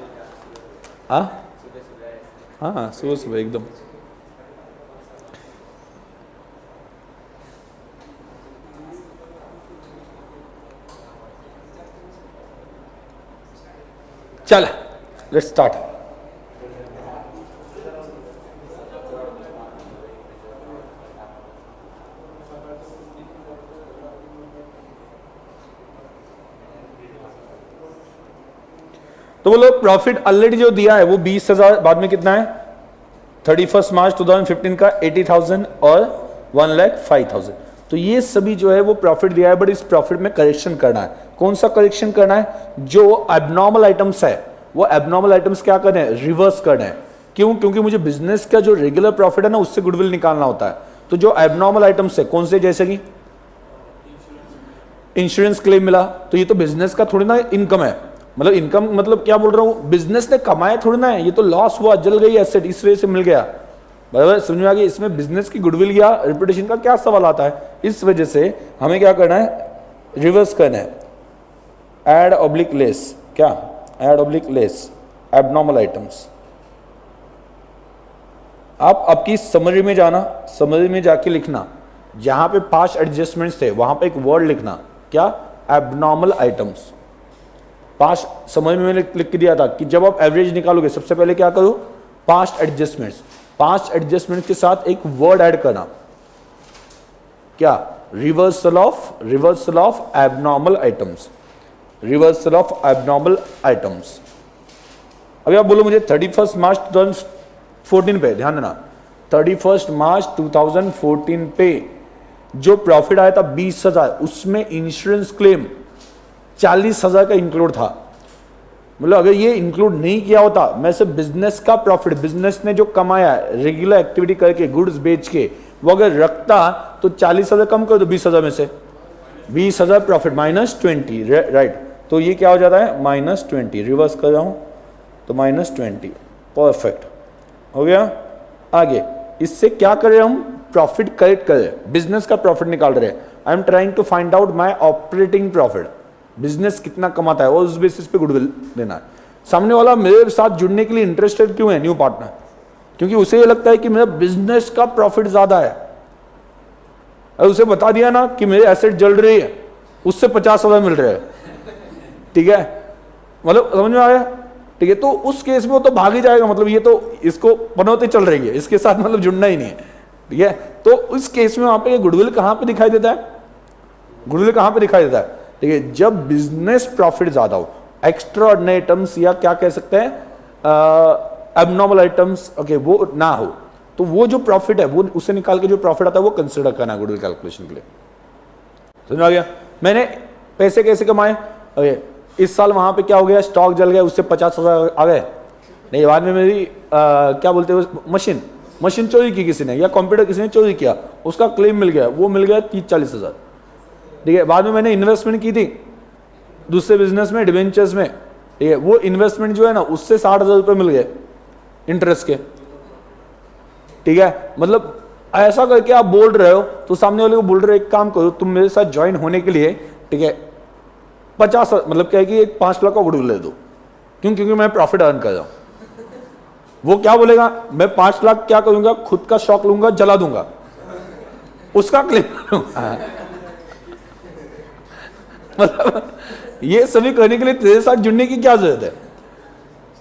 हाँ सुबह सुबह एकदम। चल लेट्स स्टार्ट। तो बोलो प्रॉफिट ऑलरेडी जो दिया है वो 20,000, बाद में कितना है 31 मार्च 2015 का 80,000 और 1,05,000। तो ये सभी जो है वो प्रॉफिट दिया है, बट इस प्रॉफिट में करेक्शन करना है। कौन सा करेक्शन करना है, जो एबनॉर्मल आइटम्स है वो एबनॉर्मल आइटम्स क्या करने हैं, रिवर्स करना है। क्यों, क्योंकि मुझे बिजनेस का जो रेगुलर प्रॉफिट है ना उससे गुडविल निकालना होता है। तो जो एबनॉर्मल आइटम्स है कौन से, जैसे कि इंश्योरेंस क्लेम मिला, तो ये तो बिजनेस का थोड़ी ना इनकम है, मतलब इनकम मतलब क्या बोल रहा हूं, बिजनेस ने कमाया थोड़ी ना है, ये तो लॉस हुआ, जल गई एसेट, इस वजह से मिल गया। बराबर समझ में आ गया। इसमें बिजनेस की गुडविल या रेपुटेशन का क्या सवाल आता है, इस वजह से हमें क्या करना है, रिवर्स करना है, एड ऑब्लिक लेस, क्या Ed oblique less abnormal items. आप आपकी समरी में जाना, समरी में जाके लिखना, जहां पे पास्ट एडजस्टमेंट्स थे वहां पे एक वर्ड लिखना, क्या? Abnormal items. पास्ट समरी में मैंने लिख के दिया था कि जब आप एवरेज निकालोगे सबसे पहले क्या करो? पास्ट एडजस्टमेंट्स, पास्ट एडजस्टमेंट के साथ एक वर्ड ऐड करना, क्या? Reversal of abnormal items, reversal of abnormal items. अभी आप बोलो मुझे 31 मार्च 2014 पे ध्यान देना, 31 मार्च 2014 पे जो प्रॉफिट आया था 20,000, उसमें इंश्योरेंस क्लेम 40,000 का इंक्लूड था। मतलब अगर ये इंक्लूड नहीं किया होता, मैं सिर्फ बिजनेस का प्रॉफिट, बिजनेस ने जो कमाया रेगुलर एक्टिविटी करके गुड्स बेच के, वो अगर रखता तो 40,000 कम कर दो 20,000 में से, 20,000 प्रॉफिट -20, राइट। तो ये क्या हो जाता है? -20, रिवर्स कर रहा हूं तो -20, परफेक्ट हो गया। आगे इससे क्या कर रहे हम? प्रॉफिट कलेक्ट कर रहे हैं, बिजनेस का प्रॉफिट निकाल रहे हैं। I am trying to find out my operating profit, business कितना कमाता है और उस बेसिस पे गुडविल देना है। सामने वाला मेरे साथ जुड़ने के लिए इंटरेस्टेड क्यों है? न्यू पार्टनर, क्योंकि उसे ये लगता है कि मेरा बिजनेस का प्रॉफिट ज्यादा है। और उसे बता दिया ना कि मेरे एसेट जल रही है, उससे 50,000 मिल रहे हैं, ठीक है, मतलब समझ में आया? ठीक है, तो उस केस में वो तो भाग ही जाएगा, मतलब ये तो इसको पनौती चल रही है, इसके साथ मतलब जुड़ना ही नहीं है, ठीक है। तो उस केस में वहां पे गुडविल कहां पे दिखाई देता है? गुडविल कहां पे दिखाई देता है? ठीक है, जब बिजनेस प्रॉफिट ज्यादा हो, एक्स्ट्रा ऑर्डिनरी आइटम्स या क्या कह सकते हैं एबनॉर्मल आइटम्स, ओके, वो ना हो, तो वो जो प्रॉफिट है वो उसे निकाल के जो प्रॉफिट आता है वो कंसिडर करना है गुडविल कैलकुलेशन के लिए। समझ आ गया? मैंने पैसे कैसे कमाए? ओके, इस साल वहां पे क्या हो गया? स्टॉक जल गया, उससे 50,000 आ गए। नहीं, बाद में मेरी क्या बोलते हैं, मशीन चोरी की किसी ने, या कंप्यूटर किसी ने चोरी किया, उसका क्लेम मिल गया, वो मिल गया 30-40,000, ठीक है। बाद में मैंने इन्वेस्टमेंट की थी दूसरे बिजनेस में, डिवेंचर्स में, ठीक है, वो इन्वेस्टमेंट जो है ना उससे 60,000 रुपये मिल गए इंटरेस्ट के, ठीक है। मतलब ऐसा करके आप बोल रहे हो तो सामने वाले को बोल रहे हो एक काम करो तुम मेरे साथ ज्वाइन होने के लिए, ठीक है, 50, मतलब क्या है कि एक 5 लाख का गुडविल ले दो, क्यों? क्योंकि मैं प्रॉफिट अर्न कर रहा हूं। वो क्या बोलेगा? मैं 5 लाख क्या करूंगा? खुद का शौक लूंगा, जला दूंगा, उसका क्लेम करूंगा। मतलब ये सभी करने के लिए तेरे साथ जुड़ने की क्या जरूरत है?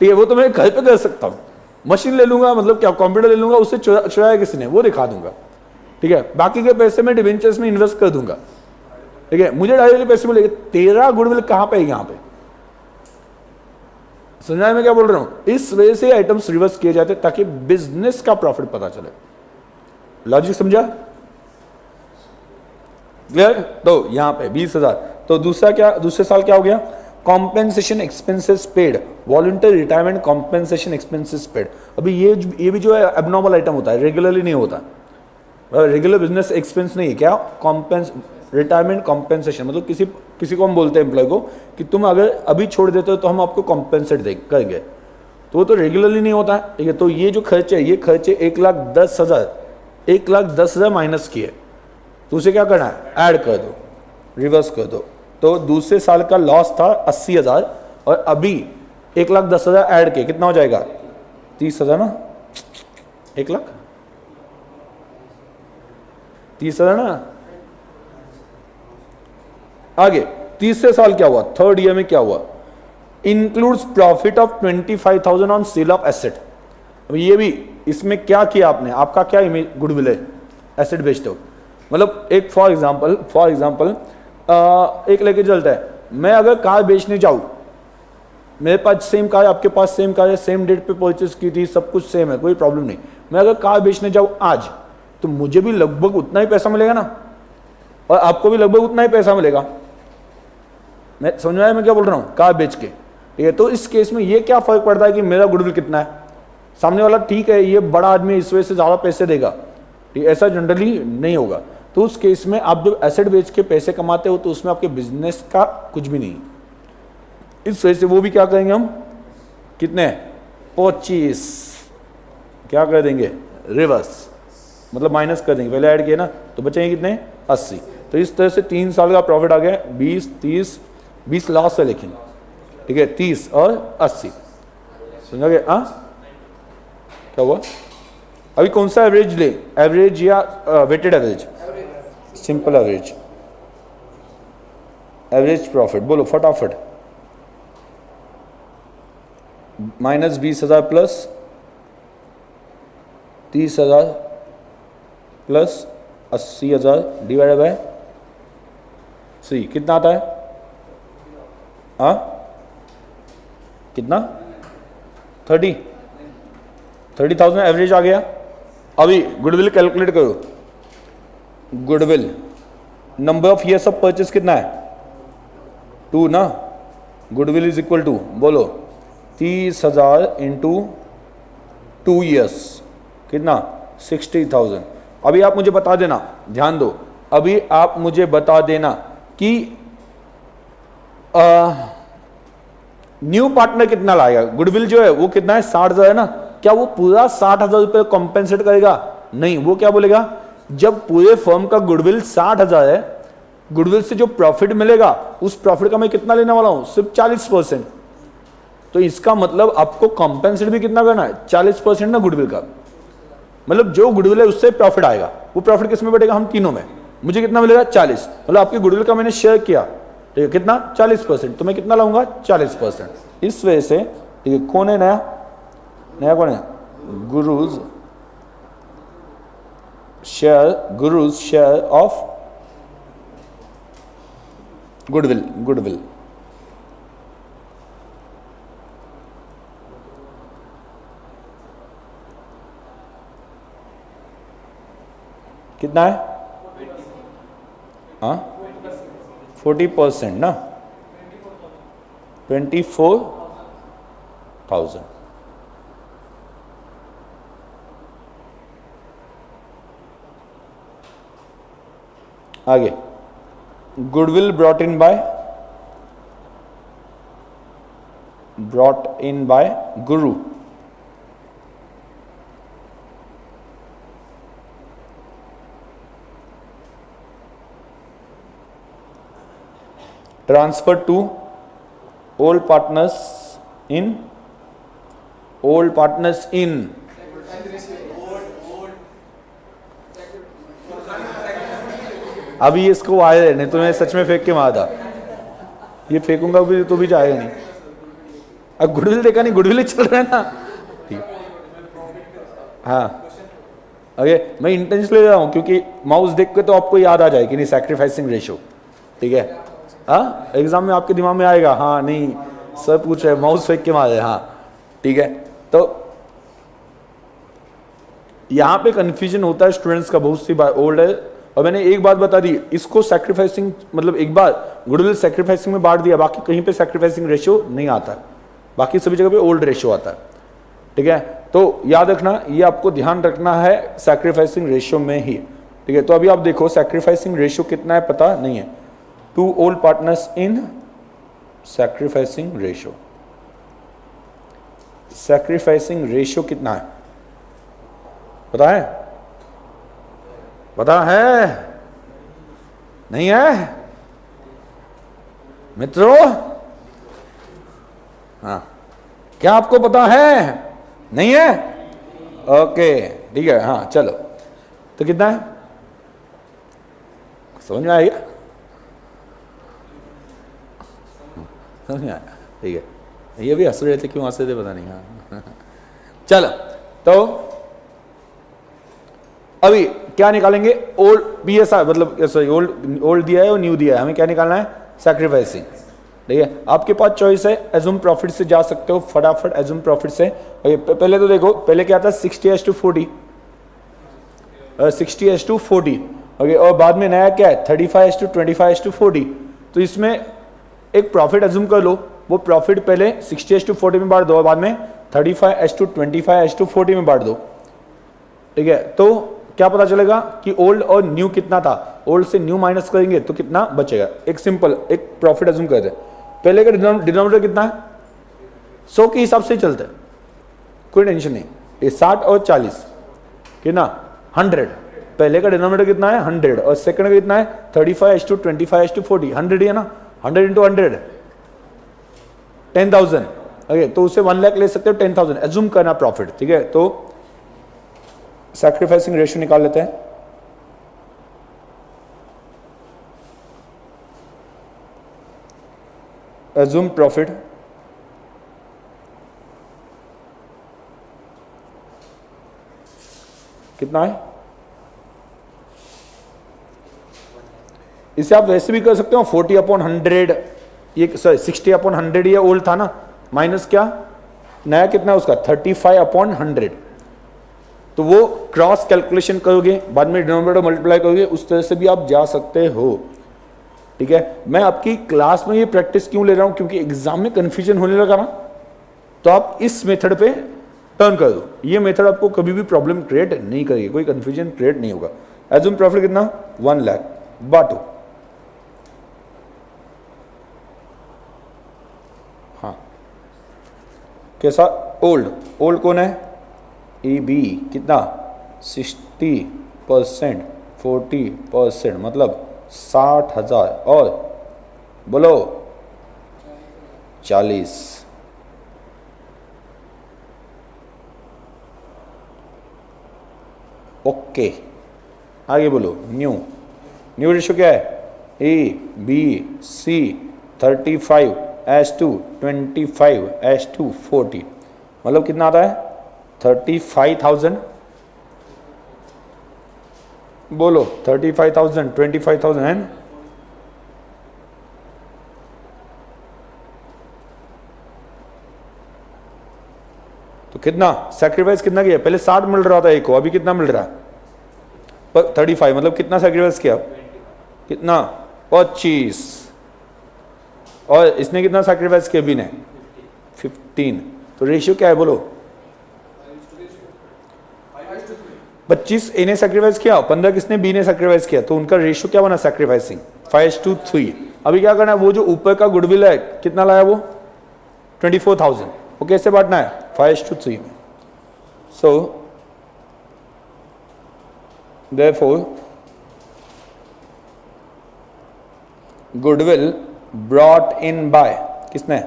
ठीक है, वो तो मैं घर पे कर सकता हूं, मशीन ले लूंगा, मतलब क्या कंप्यूटर ले लूंगा, उससे चुराया किसी ने वो दिखा दूंगा, ठीक है। बाकी के पैसे मैं डिवेंचर्स में इन्वेस्ट कर दूंगा, ठीक है, मुझे डायरेक्टली पैसे मिलेंगे। तेरा गुडविल कहां पे है? यहां पे। समझा मैं क्या बोल रहा हूं? इस वजह से आइटम्स रिवर्स किए जाते ताकि बिजनेस का प्रॉफिट पता चले। लॉजिक समझा? क्लियर? तो यहां पे 20,000। तो दूसरा क्या, दूसरे साल क्या हो गया? Compensation expenses paid, voluntary retirement compensation expenses paid. अभी ये भी जो है एबनॉर्मल आइटम होता है, रेगुलरली नहीं होता, रेगुलर बिजनेस एक्सपेंस नहीं है। क्या? रिटायरमेंट कॉम्पेंसेशन, मतलब किसी को हम बोलते हैं एम्प्लॉय को कि तुम अगर अभी छोड़ देते हो तो हम आपको कॉम्पेंसेट करेंगे, तो वो तो रेगुलरली नहीं होता है, ठीक है। तो ये जो खर्चे, ये खर्चे 1,10,000 माइनस किए, तो उसे क्या करना है? ऐड कर दो, रिवर्स कर दो। तो दूसरे साल का लॉस था 80,000 और अभी 1,10,000 ऐड के कितना हो जाएगा? 30,000 ना, 1,00,000 30,000 ना। आगे तीसरे साल क्या हुआ? थर्ड ईयर में क्या हुआ? Includes profit of 25,000 on sale of asset. अब ये भी, इसमें क्या किया आपने? आपका क्या इमेज गुडविल है? एसेट बेचते हो, मतलब एक फॉर एग्जाम्पल एक लेके चलता है, मैं अगर कार बेचने जाऊं, मेरे पास सेम कार, आपके पास सेम कार है, सेम डेट पे परचेस की थी, सब कुछ सेम है, कोई प्रॉब्लम नहीं। मैं अगर कार बेचने जाऊं आज, तो मुझे भी लगभग उतना ही पैसा मिलेगा ना, और आपको भी लगभग उतना ही पैसा मिलेगा। मैं समझ में आया मैं क्या बोल रहा हूं? कार बेच के, ठीक है। तो इस केस में ये क्या फर्क पड़ता है कि मेरा गुडविल कितना है? सामने वाला ठीक है, ये बड़ा आदमी इस वजह से ज्यादा पैसे देगा, ठीक, ऐसा जनरली नहीं होगा। तो उस केस में आप जब एसेट बेच के पैसे कमाते हो तो उसमें आपके बिजनेस का कुछ भी नहीं, इस वजह से वो भी क्या करेंगे हम? कितने? 25 क्या कर देंगे? रिवर्स, मतलब माइनस कर देंगे। पहले ऐड किए ना, तो बचेंगे कितने? 80। तो इस तरह से 3 साल का प्रॉफिट आ गया 20 लॉस है, लेकिन ठीक है 30 और 80। समझा गया? क्या हुआ? अभी कौन सा एवरेज ले, एवरेज या weighted average? Simple average, average profit बोलो फटाफट। Minus 20,000 plus 30,000 plus 80,000 divided by 3 कितना आता है? हाँ कितना? 30,000 एवरेज आ गया। अभी गुडविल कैलकुलेट करो। Goodwill number of years of purchase कितना है? 2 ना। गुडविल इज इक्वल टू बोलो 30,000 इंटू 2 ईयर्स कितना? 60,000। अभी आप मुझे बता देना, ध्यान दो, अभी आप मुझे बता देना कि न्यू पार्टनर कितना लाएगा? गुडविल जो है वो कितना है? 60,000 है ना। क्या वो पूरा 60,000 रुपये कॉम्पेंसेट करेगा? नहीं, वो क्या बोलेगा, जब पूरे फर्म का गुडविल 60,000 है, गुडविल से जो प्रॉफिट मिलेगा उस प्रॉफिट का मैं कितना लेने वाला हूं? सिर्फ 40%। तो इसका मतलब आपको कॉम्पेंसेट भी कितना करना है? 40% ना गुडविल का। मतलब जो गुडविल है उससे प्रॉफिट आएगा, वो प्रॉफिट किस में बढ़ेगा? हम तीनों में। मुझे कितना मिलेगा? 40। मतलब आपके गुडविल का मैंने शेयर किया, ठीक है, कितना? 40%। तो मैं कितना लाऊंगा? 40%। इस वजह से, ठीक है, कौन है नया? नया कौन है? Guru's share of goodwill. Goodwill कितना है? हाँ 40% ना, 24,000। आगे goodwill brought in by Guru. Transfer to old partners in अभी इसको आए, नहीं तो मैं सच में फेंक के मारा था। ये फेंकूंगा भी तो भी जाएगा नहीं। अब गुडविल देखा नहीं, गुडविल ही चल रहा है ना। ठीक, हाँ ओके, मैं इंटेंशनली ले रहा हूँ क्योंकि माउस देख के तो आपको याद आ जाए कि नहीं सैक्रिफाइसिंग रेशियो, ठीक है। हाँ एग्जाम में आपके दिमाग में आएगा, हाँ नहीं सर पूछ रहे माउस फेंक के मारे, हाँ ठीक है। तो यहाँ पे कंफ्यूजन होता है स्टूडेंट्स का बहुत सी बार। ओल्ड है, और मैंने एक बात बता दी, इसको सैक्रिफाइसिंग मतलब एक बार गुडविल सैक्रिफाइसिंग में बांट दिया, बाकी कहीं पे सैक्रिफाइसिंग रेशियो नहीं आता, बाकी सभी जगह पे ओल्ड रेशियो आता है, ठीक है। तो याद रखना, ये आपको ध्यान रखना है सैक्रिफाइसिंग रेशियो में ही, ठीक है। तो अभी आप देखो सैक्रिफाइसिंग रेशियो कितना है पता नहीं है। 2 ओल्ड पार्टनर्स इन सैक्रिफाइसिंग रेशियो, सैक्रिफाइसिंग रेशियो कितना है पता है? पता है? नहीं है मित्रों? हाँ क्या आपको पता है? नहीं है? ओके ठीक है, हाँ चलो। तो कितना है समझ में आएगा? समझ में आया, ठीक है। ये भी हंस रहे थे, क्यों हंस रहे थे पता नहीं। हाँ चलो, तो अभी क्या निकालेंगे? ओल्ड PSR मतलब सॉरी ओल्ड दिया है और न्यू दिया है, हमें क्या निकालना है? सैक्रिफाइसिंग, ठीक है। आपके पास चॉइस है, एज्यूम प्रॉफिट से जा सकते हो, फटाफट एज्यूम प्रॉफिट से। पहले तो देखो, पहले क्या था 60:40, 60:40, ओके। और बाद में नया क्या है 35:25:40। तो इसमें एक प्रॉफिट एज्यूम कर लो, वो प्रॉफिट पहले 60:40 में बांट दो और बाद में 35:25:40 में बांट दो, ठीक है। तो क्या पता चलेगा कि ओल्ड और न्यू कितना था? ओल्ड से न्यू माइनस करेंगे तो कितना बचेगा? एक सिंपल एक प्रॉफिट एज्यूम करते हैं। पहले का डिनोमिनेटर कितना है? 100 के हिसाब से चलते हैं, कोई टेंशन नहीं। ये 60 और 40 कितना? 100। पहले का डिनोमिनेटर कितना है? 100 और सेकंड का कितना है? 35:25:40। 100 ही है ना, 100 × 100 10,000, ओके। तो उसे 1 लाख ले सकते हो, 10,000 एज्यूम करना प्रॉफिट, ठीक है। तो सैक्रिफाइसिंग रेशियो निकाल लेते हैं। एज्यूम प्रॉफिट कितना है, इसे आप वैसे भी कर सकते हो 40/100, ये सॉरी 60/100 ये ओल्ड था ना, माइनस क्या नया कितना है उसका 35/100, तो वो क्रॉस कैलकुलेशन करोगे बाद में डिनोमिनेटर मल्टीप्लाई करोगे, उस तरह से भी आप जा सकते हो। ठीक है, मैं आपकी क्लास में ये प्रैक्टिस क्यों ले रहा हूं, क्योंकि एग्जाम में कंफ्यूजन होने लगा ना, तो आप इस मेथड पे टर्न कर दो। ये मेथड आपको कभी भी प्रॉब्लम क्रिएट नहीं करेगी, कोई कंफ्यूजन क्रिएट नहीं होगा। एज्यूम प्रॉफिट कितना 1 लाख बांटो, हाँ कैसा ओल्ड, ओल्ड कौन है ए बी, कितना 60%, 40% मतलब 60,000 और बोलो 40, ओके आगे बोलो। न्यू, न्यू रेशियो क्या है ए बी सी 35:2 25:2 40, मतलब कितना आता है 35,000, बोलो 35,000 25,000 है ना? तो कितना सैक्रिफाइस कितना किया, पहले 60 मिल रहा था एक को, अभी कितना मिल रहा है 35, मतलब कितना सैक्रिफाइस किया, कितना 25, और इसने कितना सैक्रिफाइस किया बी ने 15, तो रेशियो क्या है बोलो 25 ए ने सैक्रिफाइस किया, 15 किसने बी ने सैक्रिफाइस किया, तो उनका रेशियो क्या बना सैक्रिफाइसिंग 5:3। अभी क्या करना है, वो जो ऊपर का गुडविल है कितना लाया वो 24,000, वो कैसे बांटना है 5:3 में। So therefore goodwill brought in by, किसने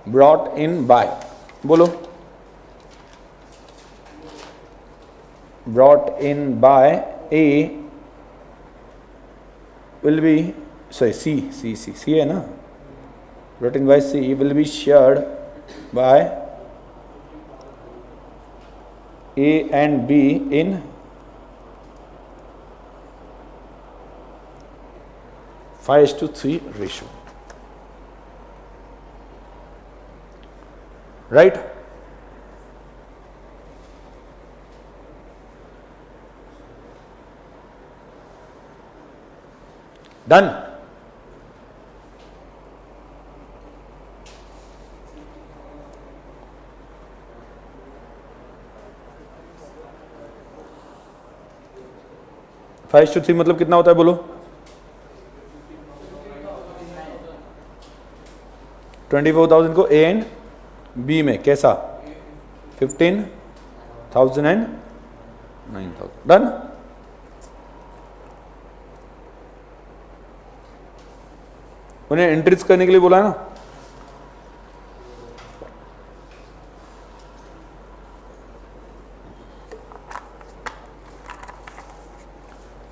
ब्रॉट इन बाय, बोलो brought in by A will be sorry C है ना, brought in by C will be shared by A and B in 5:3 ratio, right. Done. Five to three मतलब कितना होता है बोलो 24,000 को ए एंड बी में कैसा 15,000 एंड 9,000, डन। उन्हें एंट्रीज करने के लिए बोला है ना,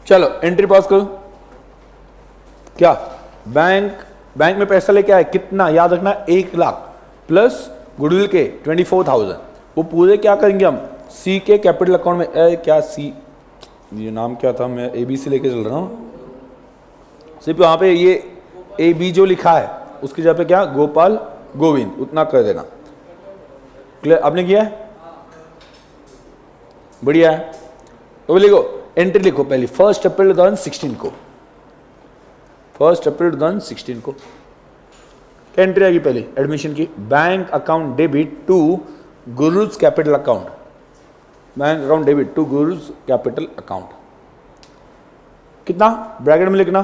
चलो एंट्री पास करो। क्या बैंक में पैसा लेके आए कितना, याद रखना 1 लाख प्लस गुडविल के 24,000, वो पूरे क्या करेंगे हम सी के कैपिटल अकाउंट में। क्या सी, ये नाम क्या था, मैं ABC लेके चल रहा हूँ, सिर्फ वहां पे ये AB जो लिखा है उसकी जगह पे क्या गोपाल गोविंद उतना कर देना। क्लियर, आपने किया है, बढ़िया है। तो लिखो एंट्री लिखो पहले 1 अप्रैल 2016 को, 1 अप्रैल 2016 को क्या एंट्री आएगी पहले एडमिशन की, bank account debit to Guru's capital account, bank account debit to Guru's capital account, कितना ब्रैकेट में लिखना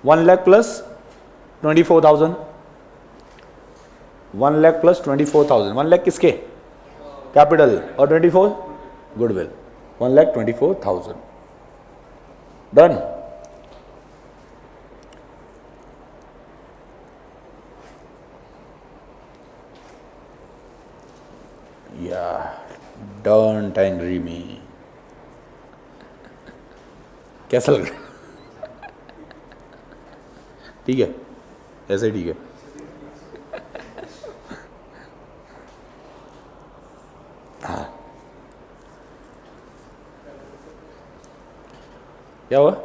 1 लाख प्लस 24,000, 1 लाख प्लस 24,000, 1 लाख किसके कैपिटल और 24 goodwill, 1,24,000, done. Yeah, don't angry me. कैसा लग रहा है? ठीक है, ऐसे ठीक है। हाँ, क्या हुआ?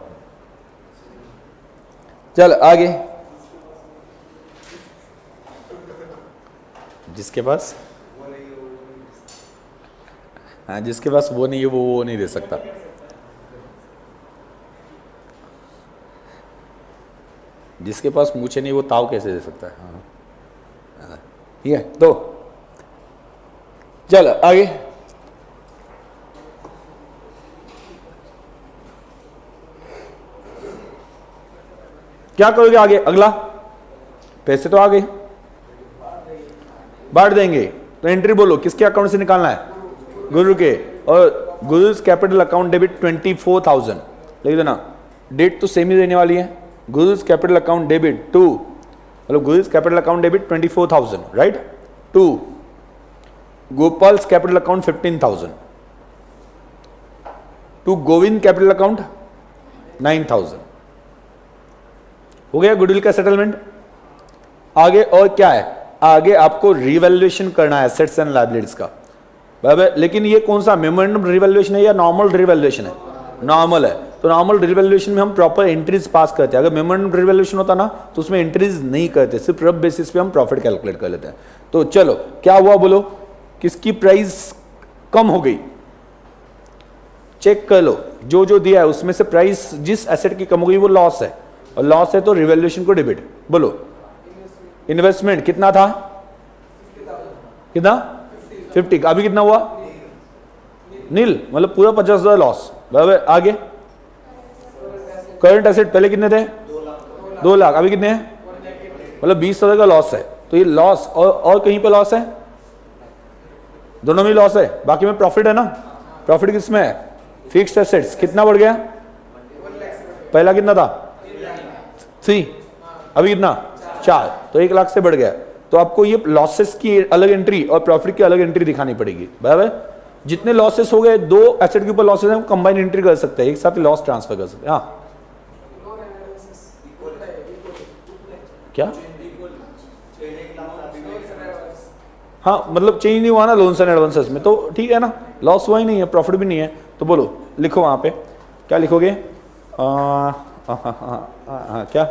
चल आगे। जिसके पास, हाँ जिसके पास वो नहीं है वो नहीं दे सकता। जिसके पास मूछे नहीं वो ताव कैसे दे सकता है? हाँ ठीक है, तो चल आगे। क्या करोगे आगे? अगला, पैसे तो आ गए, बांट देंगे, तो एंट्री बोलो किसके अकाउंट से निकालना है? गुरु के। और गुरुज कैपिटल अकाउंट डेबिट 24,000 लिख देना। डेट तो सेम ही देने वाली है। Guru's capital account debit to, मतलब Guru's capital account debit 24,000 right, to Gopal's capital account 15,000, to Govind capital account 9,000। हो गया गुडविल का सेटलमेंट। आगे और क्या है? आगे आपको रिवैल्यूएशन करना है एसेट्स एंड लायबिलिटीज का, बराबर। लेकिन ये कौन सा मेमोरेंडम रिवैल्यूएशन है या नॉर्मल रिवैल्यूएशन है? नॉर्मल है। तो नॉर्मल रिवैल्यूएशन में हम प्रॉपर एंट्रीज पास करते हैं। अगर मेमोरेंडम रिवैल्यूएशन होता ना तो उसमें एंट्रीज नहीं करते, सिर्फ रफ बेसिस पे हम प्रॉफिट कैलकुलेट कर लेते हैं। तो चलो क्या हुआ बोलो, किसकी प्राइस कम हो गई? चेक कर लो, जो जो दिया है उसमें से प्राइस जिस एसेट की कम हो गई वो लॉस है, और लॉस है तो रिवैल्यूएशन को डेबिट। बोलो इन्वेस्टमेंट कितना था? कितना? 50। अभी कितना हुआ? नील, मतलब पूरा 50,000 लॉस, बराबर। आगे करंट एसेट पहले कितने थे? 2 लाख। अभी कितने हैं? मतलब 20,000 का लॉस है। तो ये लॉस और कहीं पे लॉस है? दोनों में लॉस है, बाकी में प्रॉफिट है ना। प्रॉफिट किसमें है? Fixed assets. कितना बढ़ गया? पहला कितना था? 3, अभी कितना? 4, तो 1 लाख से बढ़ गया। तो आपको ये लॉसेस की अलग एंट्री और प्रॉफिट की अलग एंट्री दिखानी पड़ेगी, बराबर। जितने लॉसेस हो गए, 2 एसेट के ऊपर लॉसेस हैं, कंबाइन एंट्री कर सकते हैं, एक साथ लॉस ट्रांसफर कर सकते हैं। हाँ क्या? हाँ मतलब चेंज नहीं हुआ ना लोन्स एंड एडवांसेस में, तो ठीक है ना, लॉस हुआ ही नहीं है, प्रॉफिट भी नहीं है। तो बोलो लिखो वहां पे, क्या लिखोगे? क्या?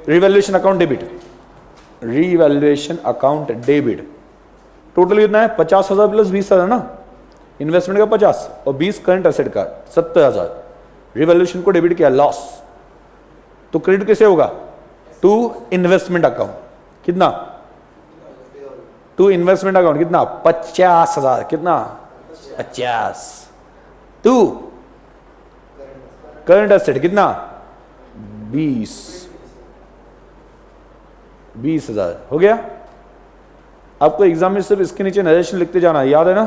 Revaluation account debit. Revaluation account debit total कितना है? 50,000 प्लस 20,000 ना, इन्वेस्टमेंट का 50 और 20 करंट एसेट का 70,000। रिवैल्यूएशन को डेबिट किया, लॉस। तो क्रेडिट कैसे होगा? To investment account. कितना? टू इन्वेस्टमेंट अकाउंट कितना? 50,000। कितना? 50। टू करंट एसेट कितना? 20,000। हो गया। आपको एग्जाम में सिर्फ इसके नीचे नरेशन लिखते जाना, याद है ना?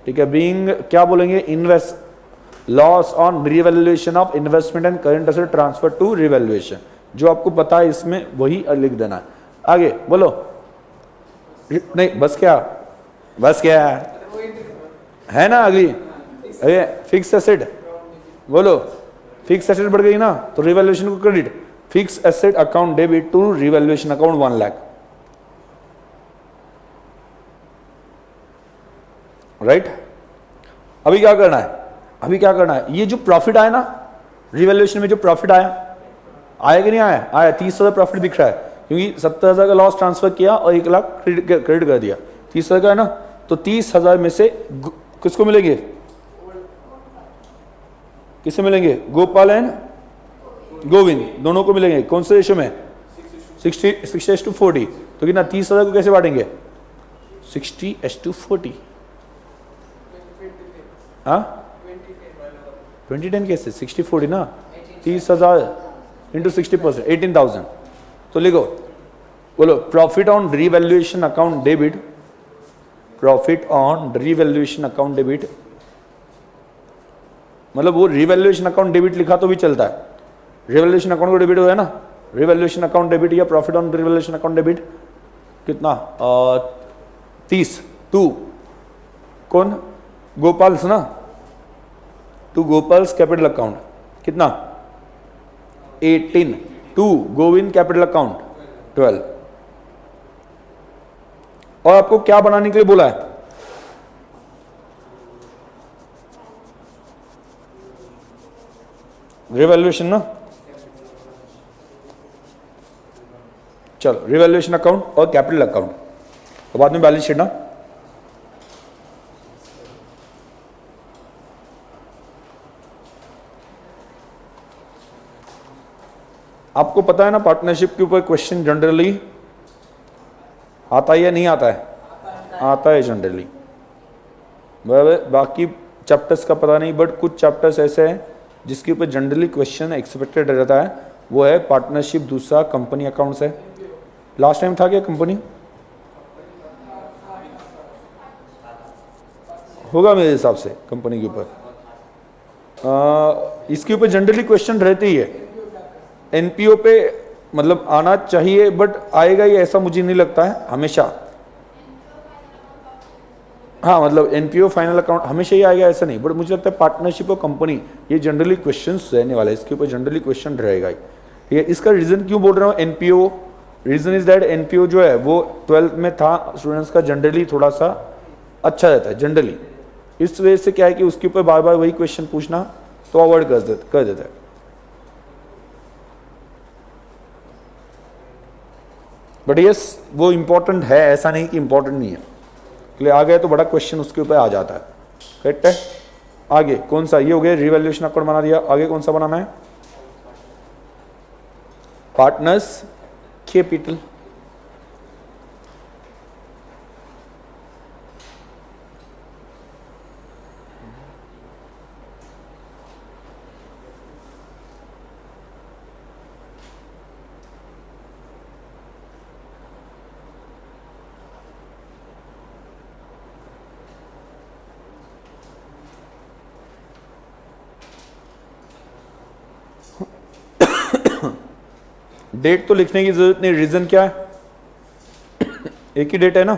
ठीक है। बीइंग क्या बोलेंगे? Invest loss on revaluation of investment and current asset transfer to revaluation, जो आपको पता है इसमें वही लिख देना है। आगे बोलो। नहीं बस क्या? बस क्या है ना अगली? अरे फिक्स एसेट बोलो। फिक्स एसेट बढ़ गई ना, तो रिवैल्यूएशन को credit. Fix asset account debit to revaluation account 1 lakh, right. अभी क्या करना है? अभी क्या करना है? ये जो प्रॉफिट आया ना रिवैल्यूएशन में, जो प्रॉफिट आया कि नहीं आया? आया। 30,000 प्रॉफिट दिख रहा है, क्योंकि 70,000 का लॉस ट्रांसफर किया और 1 लाख क्रेडिट कर दिया। 30,000 का है ना, तो 30,000 में से किसको मिलेंगे? किसे मिलेंगे? गोपाल एंड गोविंद, दोनों को मिलेंगे। कौन से रेशो में? 60:40। तो कितना? 30,000 को कैसे बांटेंगे? 60:40। हाँ 20:10 कैसे? 60:40 ना, 30,000 इंटू 60%, 18,000। तो लिखो, बोलो profit on revaluation account debit. Profit on revaluation account debit, मतलब वो रिवैल्यूएशन अकाउंट डेबिट लिखा तो भी चलता है। रिवैल्यूएशन अकाउंट को डेबिट हो है ना, रिवैल्यूएशन अकाउंट डेबिट या profit on revaluation account debit. कितना? 30। टू कौन? गोपाल्स ना, टू गोपाल्स कैपिटल अकाउंट कितना 18, 2 गो इन कैपिटल अकाउंट 12। और आपको क्या बनाने के लिए बोला है? रिवैल्यूएशन ना, चलो रिवैल्यूएशन अकाउंट और कैपिटल अकाउंट, तो बाद में बैलेंस शीट ना। आपको पता है ना पार्टनरशिप के ऊपर क्वेश्चन जनरली आता है या नहीं आता है? आता है जनरली। बाकी चैप्टर्स का पता नहीं, बट कुछ चैप्टर्स ऐसे हैं जिसके ऊपर जनरली क्वेश्चन एक्सपेक्टेड रहता है। वो है पार्टनरशिप, दूसरा कंपनी अकाउंट्स है। लास्ट टाइम था क्या कंपनी? होगा मेरे हिसाब से कंपनी के ऊपर। इसके ऊपर जनरली क्वेश्चन रहते ही है। एनपीओ पे मतलब आना चाहिए, बट आएगा ही ऐसा मुझे नहीं लगता है हमेशा। हाँ मतलब एनपीओ फाइनल अकाउंट हमेशा ही आएगा ऐसा नहीं, बट मुझे लगता है पार्टनरशिप और कंपनी ये जनरली क्वेश्चंस रहने वाला है, इसके ऊपर जनरली क्वेश्चन रहेगा ही। ठीक है, इसका रीजन क्यों बोल रहा हूँ NPO? Reason is that NPO जो है वो 12th में था स्टूडेंट्स का जनरली थोड़ा सा अच्छा रहता है जनरली। इस वजह से क्या है कि उसके ऊपर बार बार वही क्वेश्चन पूछना तो अवॉइड कर देता है। बट यस वो इंपॉर्टेंट है, ऐसा नहीं कि इंपॉर्टेंट नहीं है। इसलिए आ गए तो बड़ा क्वेश्चन उसके ऊपर आ जाता है। करेक्ट है। आगे कौन सा? ये हो गया रिवैल्यूएशन अकाउंट बना दिया। आगे कौन सा बनाना है? Partners capital. डेट तो लिखने की जरूरत नहीं, रीजन क्या है? एक ही डेट है ना।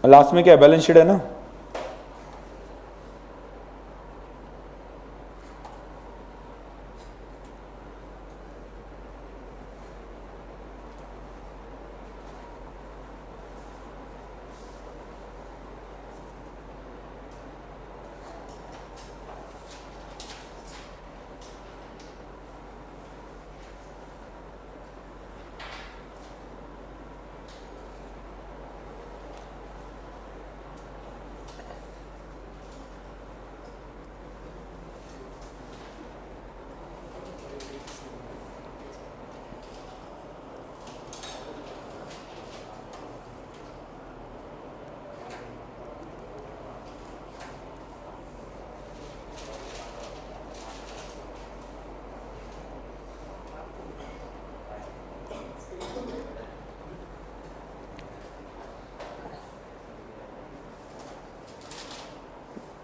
लास्ट में क्या बैलेंस शीट है ना।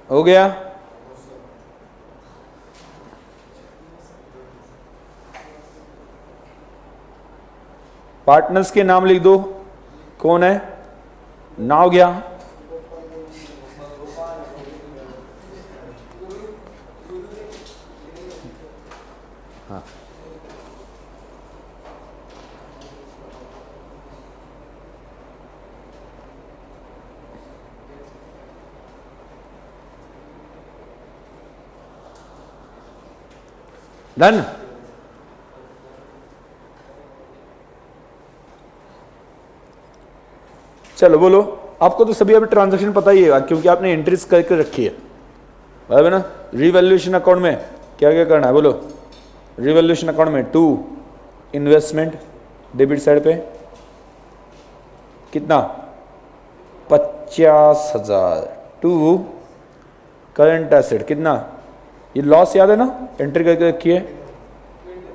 हो गया। पार्टनर्स के नाम लिख दो, कौन है? ना हो गया। हाँ डन। चलो बोलो। आपको तो सभी अभी ट्रांजैक्शन पता ही है क्योंकि आपने एंट्रीज करके रखी है, बराबर ना। रिवैल्यूएशन अकाउंट में क्या क्या करना है बोलो। रिवैल्यूएशन अकाउंट में 2 इन्वेस्टमेंट डेबिट साइड पे कितना 50,000। 2 करंट एसेट कितना ये लॉस याद है ना, एंट्री करके रखिए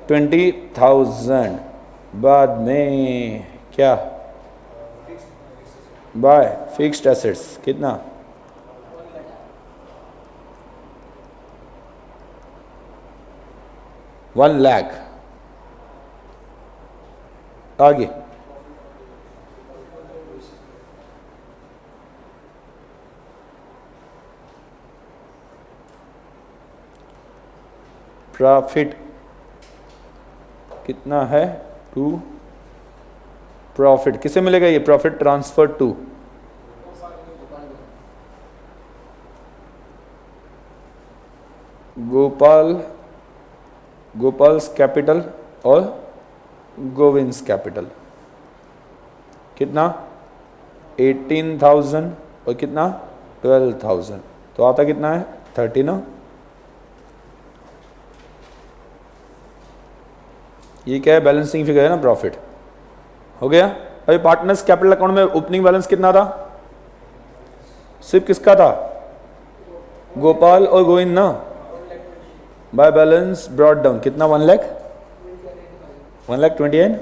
20,000। बाद में क्या, बाय फिक्स्ड एसेट्स कितना, 1 लाख। आगे प्रॉफिट कितना है, टू प्रॉफिट किसे मिलेगा, ये profit transfer to Gopal's capital और गोविंस कैपिटल। कितना 18,000 और कितना 12,000, तो आता कितना है 30 ना। ये क्या है, बैलेंसिंग फिगर है ना, प्रॉफिट हो गया। अभी पार्टनर्स कैपिटल अकाउंट में ओपनिंग बैलेंस कितना था, सिर्फ किसका था, गोपाल और गोविंद ना। बाय बैलेंस ब्रॉट डाउन कितना, 1 लाख 1,28,000।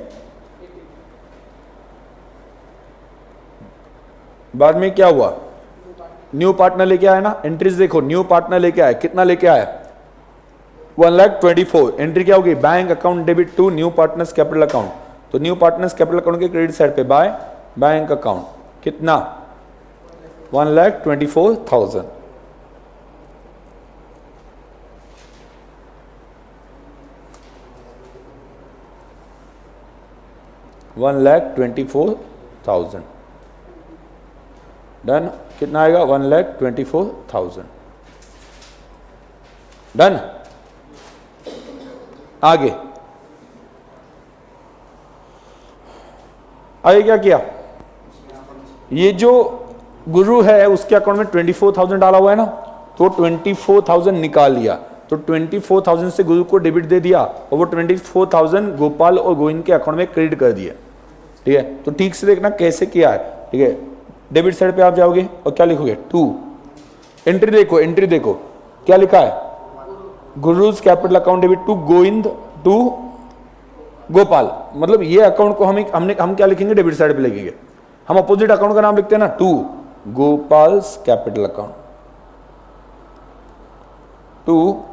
बाद में क्या हुआ, न्यू पार्टनर लेके आया ना, एंट्रीज देखो, न्यू पार्टनर लेके आया, कितना लेके आया 1,24,000। एंट्री क्या होगी, bank account debit to new partners capital account. तो न्यू पार्टनर्स कैपिटल अकाउंट के क्रेडिट साइड पे बाय बैंक अकाउंट कितना 1,24,000। $1,24,000 डन। कितना आएगा 1,24,000 डन। आगे क्या किया, ये जो गुरु है उसके अकाउंट में 24,000 डाला हुआ है ना, तो 24,000 निकाल लिया, तो 24,000 से गुरु को डेबिट दे दिया और वो 24,000 गोपाल और गोविंद के अकाउंट में क्रेडिट कर दिया। ठीक है, तो ठीक से देखना कैसे किया है। ठीक है, डेबिट साइड पे आप जाओगे और क्या लिखोगे, टू। एंट्री देखो, एंट्री देखो क्या लिखा है, Guru's capital account debit to Govind to Gopal. मतलब ये अकाउंट को हम क्या लिखेंगे, डेबिट साइड पे लिखेंगे। हम अपोजिट अकाउंट का नाम लिखते हैं ना, to Gopal's capital account to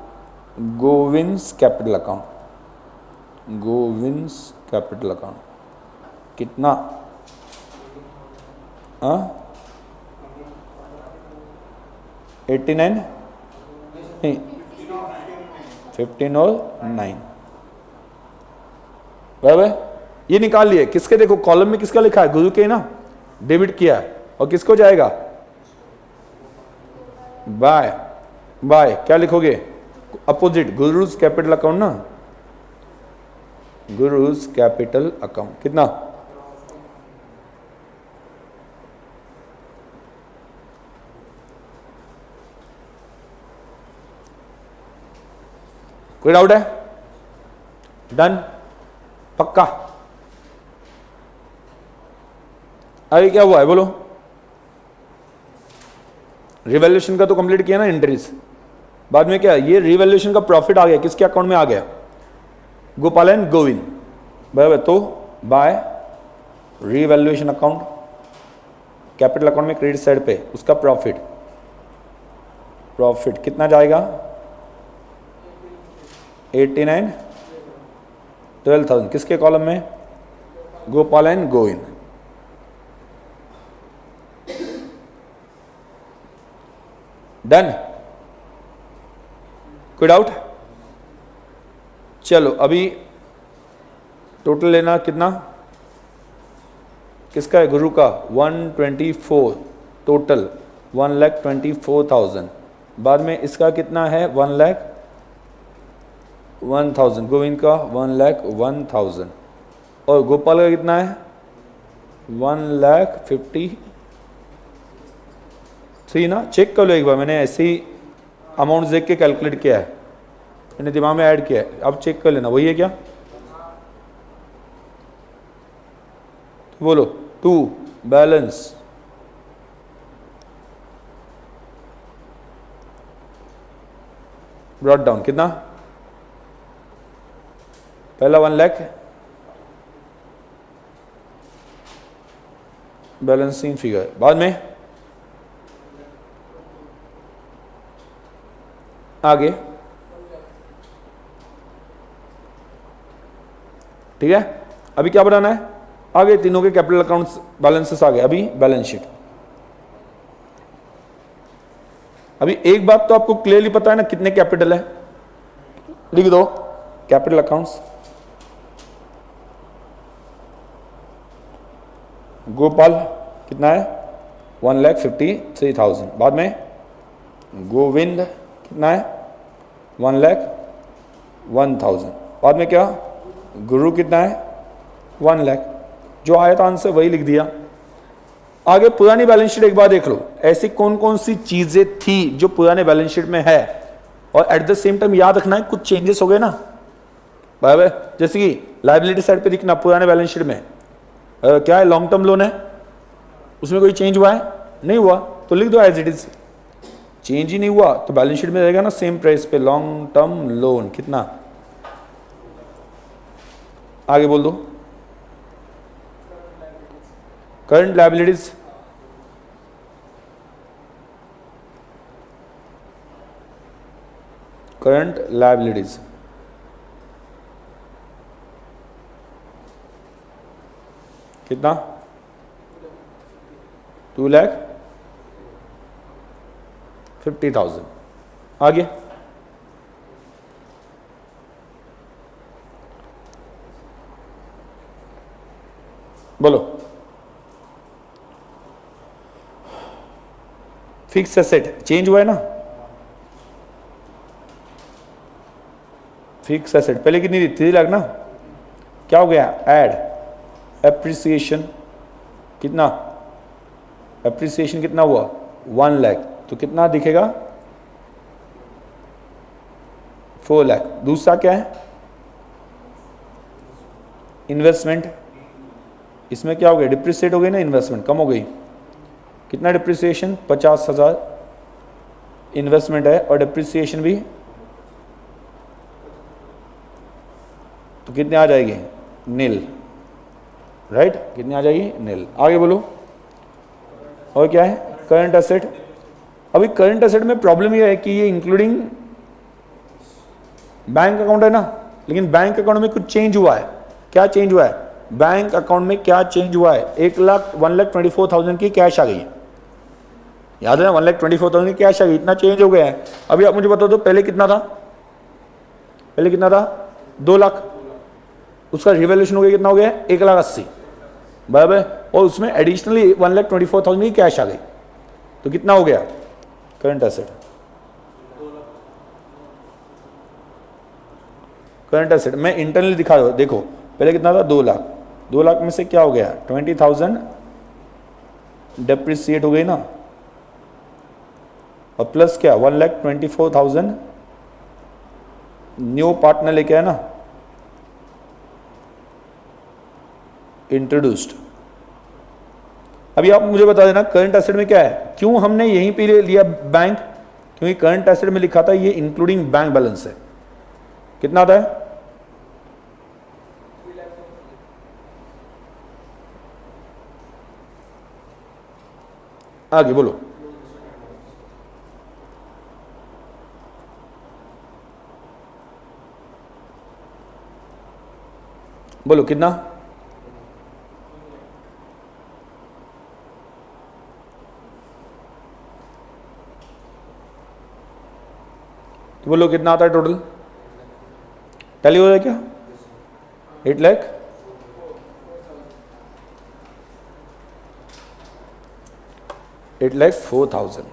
Govind's capital account, Govind's capital account कितना 89 नहीं 15 और 9 बराबर। ये निकाल लिए, किसके देखो कॉलम में किसका लिखा है, गुरु के ना, डेबिट किया है, और किसको जाएगा बाय। बाय क्या लिखोगे, अपोजिट गुरुज कैपिटल अकाउंट ना, गुरुज कैपिटल अकाउंट कितना कोई डाउट है, डन पक्का। आगे क्या हुआ है बोलो, रिवैल्यूएशन का तो कंप्लीट किया ना एंट्रीज। बाद में क्या, ये रिवैल्यूएशन का प्रॉफिट आ गया, किसके अकाउंट में आ गया, गोपाल एंड गोविंद बराबर। तो by revaluation account capital account में क्रेडिट साइड पे उसका प्रॉफिट, प्रॉफिट कितना जाएगा 89 12,000 किसके कॉलम में, गोपाल एंड गोविंद। डन, कोई डाउट। चलो अभी टोटल लेना कितना, किसका है, गुरु का 124 टोटल 1,24,000। बाद में इसका कितना है 1,01,000, गोविंद का 1,01,000 और गोपाल का कितना है 1,53,000 ना। चेक कर लो एक बार, मैंने ऐसे ही अमाउंट देख के कैलकुलेट किया है, मैंने दिमाग में ऐड किया है, अब चेक कर लेना वही है क्या। तो बोलो टू बैलेंस ब्रॉट डाउन कितना, पहला 1 लाख बैलेंसिंग फिगर, बाद में आगे, ठीक है। अभी क्या बनाना है, आगे तीनों के कैपिटल अकाउंट्स बैलेंसेस आ गए, अभी बैलेंस शीट। अभी एक बात तो आपको क्लियरली पता है ना, कितने कैपिटल है, लिख दो कैपिटल अकाउंट्स। गोपाल कितना है, 1,53,000। बाद में गोविंद कितना है, 1,01,000। बाद में क्या, गुरु कितना है, 1 लाख। जो आया था आंसर वही लिख दिया। आगे पुरानी बैलेंस शीट एक बार देख लो, ऐसी कौन कौन सी चीजें थी जो पुराने बैलेंस शीट में है, और एट द सेम टाइम याद रखना है कुछ चेंजेस हो गए ना, बराबर। जैसे कि लायबिलिटी साइड पे दिखना पुराने बैलेंस शीट में क्या है, लॉन्ग टर्म लोन है, उसमें कोई चेंज हुआ है, नहीं हुआ, तो लिख दो एज इट इज। चेंज ही नहीं हुआ तो बैलेंस शीट में रहेगा ना सेम प्राइस पे, लॉन्ग टर्म लोन कितना। आगे बोल दो, करंट लायबिलिटीज, करंट लायबिलिटीज कितना, 2,50,000। आगे बोलो, फिक्स एसेट चेंज हुआ है ना, फिक्स एसेट पहले कितनी थी, 3 लाख ना, क्या हो गया, ऐड एप्रिसिएशन कितना, एप्रिसिएशन कितना हुआ, 1 लाख, तो कितना दिखेगा, 4 लाख। दूसरा क्या है, इन्वेस्टमेंट, इसमें क्या हो गया, डिप्रिसिएट हो गई ना, इन्वेस्टमेंट कम हो गई, कितना डिप्रिसिएशन, 50,000 इन्वेस्टमेंट है और डिप्रिसिएशन भी, तो कितने आ जाएगी, नील, राइट, कितनी आ जाएगी, नील। आगे बोलो, और क्या है, करंट एसेट। अभी करंट एसेट में प्रॉब्लम ये है कि ये इंक्लूडिंग बैंक अकाउंट है ना, लेकिन बैंक अकाउंट में कुछ चेंज हुआ है। क्या चेंज हुआ है, बैंक अकाउंट में क्या चेंज हुआ है, 1,24,000 की कैश आ गई, याद है ना, 1,24,000 की कैश आ गई, इतना चेंज हो गया है। अभी आप मुझे बता दो पहले कितना था, पहले कितना था, 2 लाख, उसका रिवैल्यूएशन हो गया, कितना हो गया, 1,80,000, बराबर, और उसमें एडिशनली 1,24,000 की कैश आ गई, तो कितना हो गया करंट एसेट, करंट एसेट। मैं इंटरनली दिखा रहा हूं, देखो पहले कितना था, 2 लाख, 2 लाख में से क्या हो गया, 20,000 डेप्रिसिएट हो गई ना, और प्लस क्या, 1,24,000 न्यू पार्टनर लेके आया ना, इंट्रोड्यूस्ड। अभी आप मुझे बता देना करंट एसेट में क्या है, क्यों हमने यहीं पे लिया बैंक, क्योंकि करंट एसेट में लिखा था ये इंक्लूडिंग बैंक बैलेंस है, कितना आता है, आगे बोलो, बोलो कितना, तो बोलो कितना आता है टोटल, टैली हो रहा है क्या, 8 लाख, $8,04,000।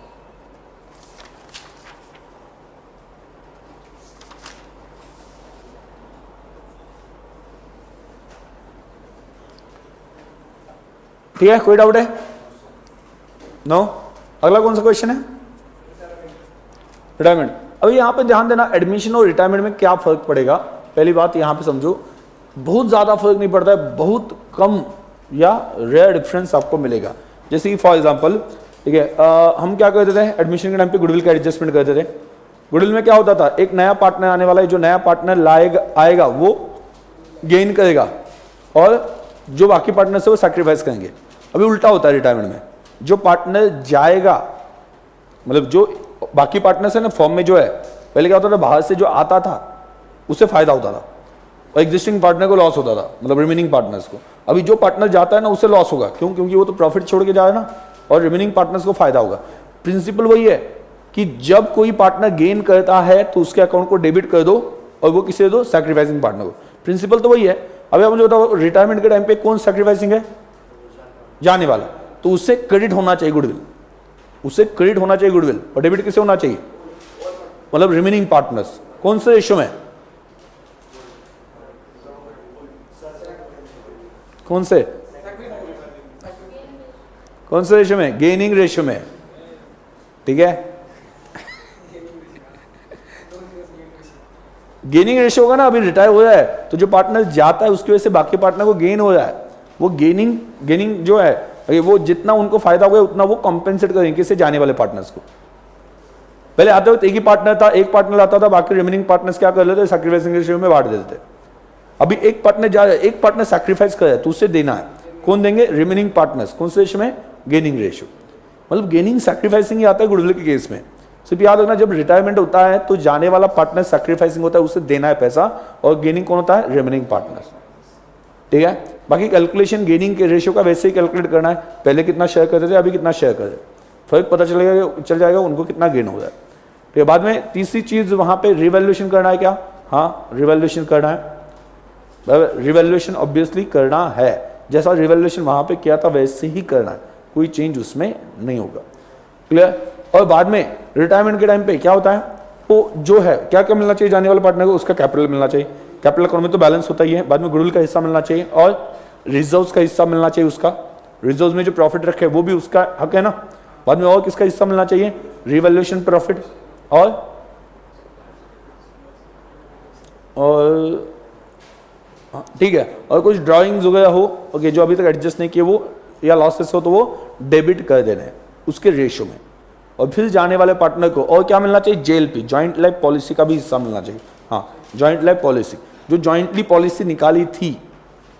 ठीक है, कोई डाउट है, नो। अगला कौन सा क्वेश्चन है, रिटायरमेंट। अभी यहां पे ध्यान देना, एडमिशन और रिटायरमेंट में क्या फर्क पड़ेगा, पहली बात यहां पे समझो, बहुत ज्यादा फर्क नहीं पड़ता है, बहुत कम या रेयर डिफरेंस आपको मिलेगा। जैसे कि फॉर एग्जांपल, ठीक है, हम क्या करते थे एडमिशन के टाइम पे, गुडविल का एडजस्टमेंट करते थे, गुडविल में क्या होता था, एक नया पार्टनर आने वाला है, जो नया पार्टनर आएगा वो गेन करेगा और जो बाकी पार्टनर से वो सैक्रिफाइस करेंगे। अभी उल्टा होता है रिटायरमेंट में, जो पार्टनर जाएगा, मतलब जो बाकी पार्टनर्स है ना फॉर्म में, जो है पहले क्या होता था, बाहर से जो आता था उससे फायदा होता था और एग्जिस्टिंग पार्टनर को लॉस होता था, मतलब रिमेनिंग पार्टनर्स को। अभी जो पार्टनर जाता है ना उससे लॉस होगा, क्यों? क्योंकि वो तो प्रॉफिट छोड़ के जाए ना, और रिमेनिंग पार्टनर्स को फायदा होगा। प्रिंसिपल वही है कि जब कोई पार्टनर गेन करता है तो उसके अकाउंट को डेबिट कर दो और वो किसे दो, सैक्रिफाइसिंग पार्टनर को। प्रिंसिपल तो वही है। अभी आप मुझे बताओ, रिटायरमेंट के टाइम पे कौन सैक्रिफाइसिंग है? जाने वाला। तो उससे क्रेडिट होना चाहिए गुडविल, उससे क्रेडिट होना चाहिए गुडविल, और डेबिट किसे होना चाहिए? मतलब रिमेनिंग पार्टनर्स। कौन से रेशियो में? कौन से रेशियो में? गेनिंग रेशियो में, ठीक है। गेनिंग रेशियो होगा ना, अभी रिटायर हो जाए तो जो पार्टनर जाता है उसकी वजह से बाकी पार्टनर को गेन हो जाए, वो गेनिंग जो है वो जितना उनको फायदा हो गया उतना वो कॉम्पेंसेट करेंगे किससे? जाने वाले पार्टनर्स को। पहले आते वक्त एक ही पार्टनर था, एक पार्टनर आता था, बाकी रिमेनिंग पार्टनर्स क्या कर लेते? सैक्रिफाइसिंग रेशियो में बांट देते थे। अभी एक पार्टनर जा रहा है, एक पार्टनर सैक्रिफाइस कर रहा है तो उससे देना है, कौन देंगे? Remaining partners. कौन से रेशियो में? Gaining ratio. मतलब गेनिंग सैक्रिफाइसिंग ही आता है गुडविल के केस में। सिर्फ याद रखना, जब रिटायरमेंट होता है तो जाने वाला पार्टनर सैक्रिफाइसिंग होता है, उसे देना है पैसा, और गेनिंग कौन होता है? रिमेनिंग पार्टनर्स, ठीक है। बाकी कैलकुलेशन गेनिंग के रेशियो का वैसे ही कैलकुलेट करना है, पहले कितना शेयर करते थे, अभी कितना शेयर कर रहे, फर्क पता चल जाएगा उनको कितना गेन हो रहा है। तो बाद में तीसरी चीज वहां पे रिवैल्यूएशन करना है क्या? हाँ, रिवैल्यूएशन करना है। रिवैल्यूएशन ऑब्वियसली करना है, जैसा रिवैल्यूएशन वहां पे किया था वैसे ही करना है, कोई चेंज उसमें नहीं होगा। क्लियर? और बाद में रिटायरमेंट के टाइम पे क्या होता है, वो जो है क्या क्या मिलना चाहिए जाने वाले पार्टनर को? उसका कैपिटल मिलना चाहिए। कैपिटल अकाउंट में तो बैलेंस होता ही है, बाद में गुडविल का हिस्सा मिलना चाहिए और रिजर्व्स का हिस्सा मिलना चाहिए उसका। रिजर्व्स में जो प्रॉफिट रखे वो भी उसका हक है ना। बाद में और किसका हिस्सा मिलना चाहिए? रिवैल्यूएशन प्रॉफिट और ठीक है, और कुछ ड्राइंग्स वगैरह हो, ओके, जो अभी तक एडजस्ट नहीं किए वो, या लॉसेस हो तो वो डेबिट कर देने हैं उसके रेशियो में। और फिर जाने वाले पार्टनर को और क्या मिलना चाहिए? जेएलपी, जॉइंट लाइफ पॉलिसी का भी हिस्सा मिलना चाहिए। हाँ, जॉइंट लाइफ पॉलिसी, जो जॉइंटली पॉलिसी निकाली थी,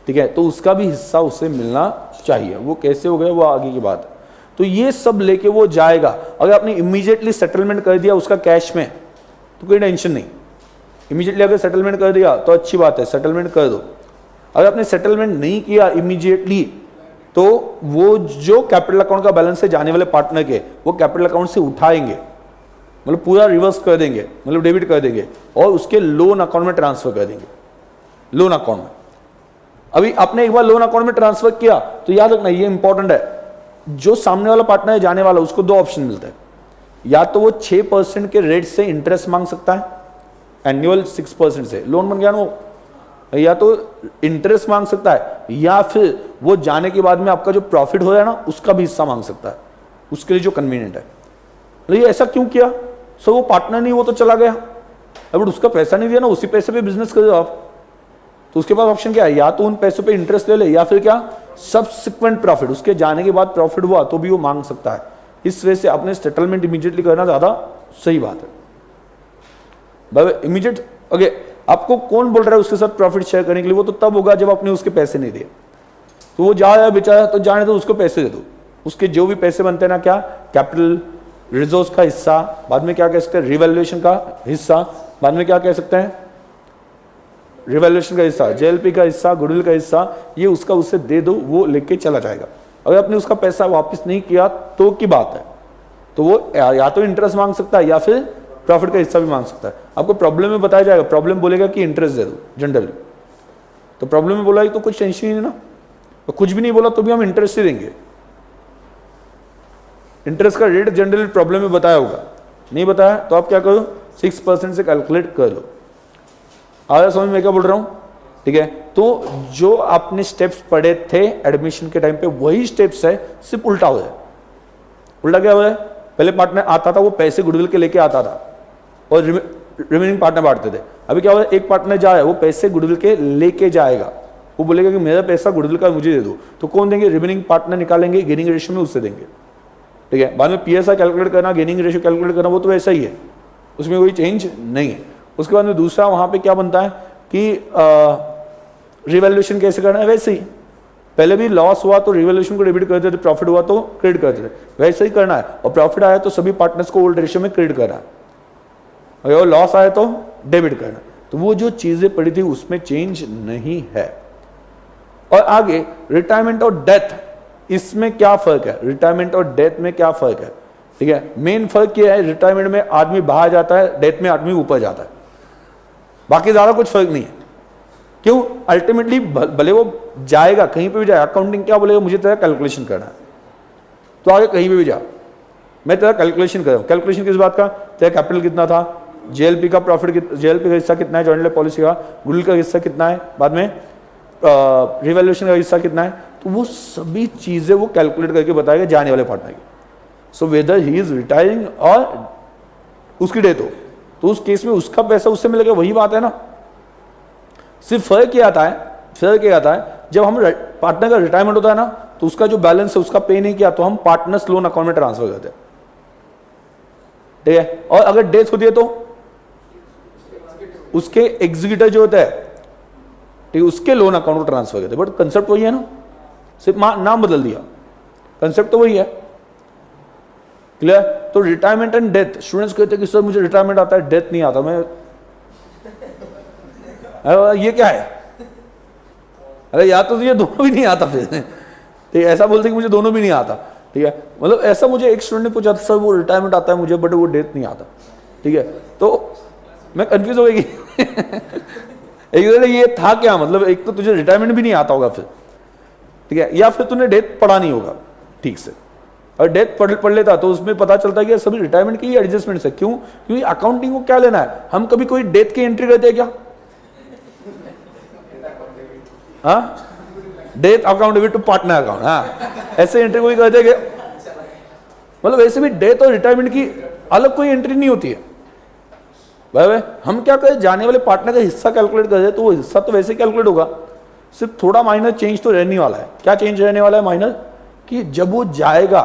ठीक है, तो उसका भी हिस्सा उसे मिलना चाहिए। वो कैसे हो गया वो आगे की बात है। तो ये सब लेके वो जाएगा। अगर आपने इमीडिएटली सेटलमेंट कर दिया उसका कैश में तो कोई टेंशन नहीं। इमीडिएटली अगर सेटलमेंट कर दिया तो अच्छी बात है, सेटलमेंट कर दो। अगर आपने सेटलमेंट नहीं किया इमीडिएटली तो वो जो कैपिटल अकाउंट का बैलेंस है जाने वाले पार्टनर के, वो कैपिटल अकाउंट से उठाएंगे, मतलब पूरा रिवर्स कर देंगे, मतलब डेबिट कर देंगे और उसके लोन अकाउंट में ट्रांसफर कर देंगे। लोन अकाउंट में अभी आपने एक बार लोन अकाउंट में ट्रांसफर किया तो याद रखना ये इंपॉर्टेंट है, जो सामने वाला पार्टनर है जाने वाला, उसको दो ऑप्शन मिलता है। या तो वो 6% के रेट से इंटरेस्ट मांग सकता है, एनुअल 6% से लोन बन गया ना वो, या तो इंटरेस्ट मांग सकता है, या फिर वो जाने के बाद में आपका जो प्रॉफिट हो रहा है ना उसका भी हिस्सा मांग सकता है, उसके लिए जो कन्वीनियंट है। तो ये ऐसा क्यों किया? सो वो पार्टनर नहीं, वो तो चला गया, अब उसका पैसा नहीं दिया ना, उसी पैसे पे बिजनेस कर दो आप। तो उसके पास ऑप्शन क्या है? या तो उन पैसों पे इंटरेस्ट ले ले, या फिर क्या, सब्सिक्वेंट प्रॉफिट, उसके जाने के बाद प्रॉफिट हुआ तो भी वो मांग सकता है। इस वजह से अपने सेटलमेंट इमीडिएटली करना ज्यादा सही बात है। इमीडिएट ओके, आपको कौन बोल रहा है उसके साथ प्रॉफिट शेयर करने के लिए? वो तो तब होगा जब आपने उसके पैसे नहीं दिए। तो वो जा रहा है बेचारा, तो जाने दो, उसको पैसे दे दो, उसके जो भी पैसे बनते हैं ना, क्या कैपिटल रिजर्व्स का हिस्सा, बाद में क्या कह सकते हैं रिवैल्यूएशन का हिस्सा, बाद में क्या कह सकते हैं रिवैल्यूएशन का हिस्सा, जेएलपी का हिस्सा, गुडविल का हिस्सा, ये उसका उसे दे दो, वो लेके चला जाएगा। अगर आपने उसका पैसा वापस नहीं किया तो की बात है, तो वो या तो इंटरेस्ट मांग सकता है या फिर प्रॉफिट का हिस्सा भी मांग सकता है। आपको प्रॉब्लम में बताया जाएगा, प्रॉब्लम बोलेगा कि इंटरेस्ट दे दो जनरली, तो प्रॉब्लम में बोला तो कुछ टेंशन ही नहीं ना, तो कुछ भी नहीं बोला तो भी हम इंटरेस्ट ही देंगे। इंटरेस्ट का रेट जनरली प्रॉब्लम में बताया होगा, नहीं बताया तो आप क्या करो 6% से कैलकुलेट कर लो। आया समझ में क्या बोल रहा हूं? ठीक है, तो जो आपने स्टेप्स पढ़े थे एडमिशन के टाइम पे वही स्टेप्स है, सिर्फ उल्टा हो जाए। उल्टा क्या हो जाए? पहले पार्टनर आता था वो पैसे गुडविल के लेके आता था और रिमेनिंग पार्टनर बांटते थे। अभी क्या हो एक पार्टनर जा रहा है वो पैसे गुडविल के लेके जाएगा, वो बोलेगा कि मेरा पैसा गुडविल का मुझे दे दो, तो कौन देंगे? रिमेनिंग पार्टनर निकालेंगे, गेनिंग रेशियो में उससे देंगे। ठीक है, बाद में पीएसआर कैलकुलेट करना, गेनिंग रेशियो कैलकुलेट करना, वो तो वैसा ही है, उसमें कोई चेंज नहीं है। उसके बाद में दूसरा वहां पे क्या बनता है कि रिवैल्यूएशन कैसे करना है, वैसे ही पहले भी लॉस हुआ तो रिवैल्यूएशन को डेबिट करते थे, प्रॉफिट हुआ तो क्रेडिट करते थे, वैसे ही करना है। और प्रॉफिट आया तो सभी पार्टनर्स को ओल्ड रेशियो में क्रेडिट करना है, और लॉस आया तो डेबिट करना। तो वो जो चीजें पड़ी थी उसमें चेंज नहीं है। और आगे रिटायरमेंट और डेथ, इसमें क्या फर्क है, रिटायरमेंट और डेथ में क्या फर्क है? ठीक है, मेन फर्क क्या है, रिटायरमेंट में आदमी बाहर जाता है, डेथ में आदमी ऊपर जाता है, बाकी ज्यादा कुछ फर्क नहीं है। क्यों? अल्टीमेटली भले वो जाएगा कहीं पे भी जाए, अकाउंटिंग क्या बोलेगा, मुझे तेरा कैलकुलेशन करना है, तो आगे कहीं पे भी जा, मैं तेरा कैलकुलेशन कर रहा हूं। कैलकुलेशन किस बात का? तेरा कैपिटल कितना था, जेएलपी का प्रॉफिट, जेएलपी का हिस्सा कितना है, जॉइंट लाइफ पॉलिसी का, गुडविल का हिस्सा कितना है, बाद में रिवैल्यूएशन का हिस्सा कितना है, तो वो सभी चीजें वो कैलकुलेट करके बताएगा जाने वाले पार्टनर की। So whether he is retiring और उसकी डेथ हो, तो उस केस में उसका पैसा उससे मिलेगा, वही बात है ना। सिर्फ फर्क ये आता है जब हम पार्टनर का रिटायरमेंट होता है ना, तो उसका जो बैलेंस है उसका पे नहीं किया तो हम पार्टनर्स लोन अकाउंट में ट्रांसफर करते हैं, ठीक है। और अगर डेथ होती है तो उसके एग्जीक्यूटर जो होता है, ठीक है, उसके लोन अकाउंट को ट्रांसफर करते हैं। बट कंसेप्ट वही है ना, सिर्फ नाम बदल दिया, कंसेप्ट तो वही है। क्लियर? तो रिटायरमेंट एंड डेथ, स्टूडेंट्स कहते हैं कि सर मुझे रिटायरमेंट आता है, डेथ नहीं आता। मैं ये क्या है? अरे या तो ये दोनों भी नहीं आता फिर, ठीक है, ऐसा बोलते कि मुझे दोनों भी नहीं आता, ठीक है। मतलब ऐसा मुझे एक स्टूडेंट ने पूछा था, सर वो रिटायरमेंट आता है मुझे बट वो डेथ नहीं आता, ठीक है। तो मैं कंफ्यूज हो गई एक ये था क्या, मतलब एक तो तुझे रिटायरमेंट भी नहीं आता होगा फिर, ठीक है, या फिर तूने डेथ पढ़ा नहीं होगा ठीक से। और डेथ पढ़ लेता तो उसमें पता चलता है कि सभी रिटायरमेंट की एडजस्टमेंट है। क्यों? क्योंकि अकाउंटिंग को क्या लेना है, हम कभी कोई डेथ की एंट्री करते हैं क्या? हाँ, death account debit to partner account, हाँ ऐसे एंट्री कोई करते क्या? मतलब वैसे भी डेथ और रिटायरमेंट की अलग कोई एंट्री नहीं होती है भाई। हम क्या करें, जाने वाले पार्टनर का हिस्सा कैलकुलेट कर दे तो वो हिस्सा तो वैसे कैलकुलेट होगा, सिर्फ थोड़ा माइनर चेंज तो रहने वाला है। क्या चेंज रहने वाला है माइनर? कि जब वो जाएगा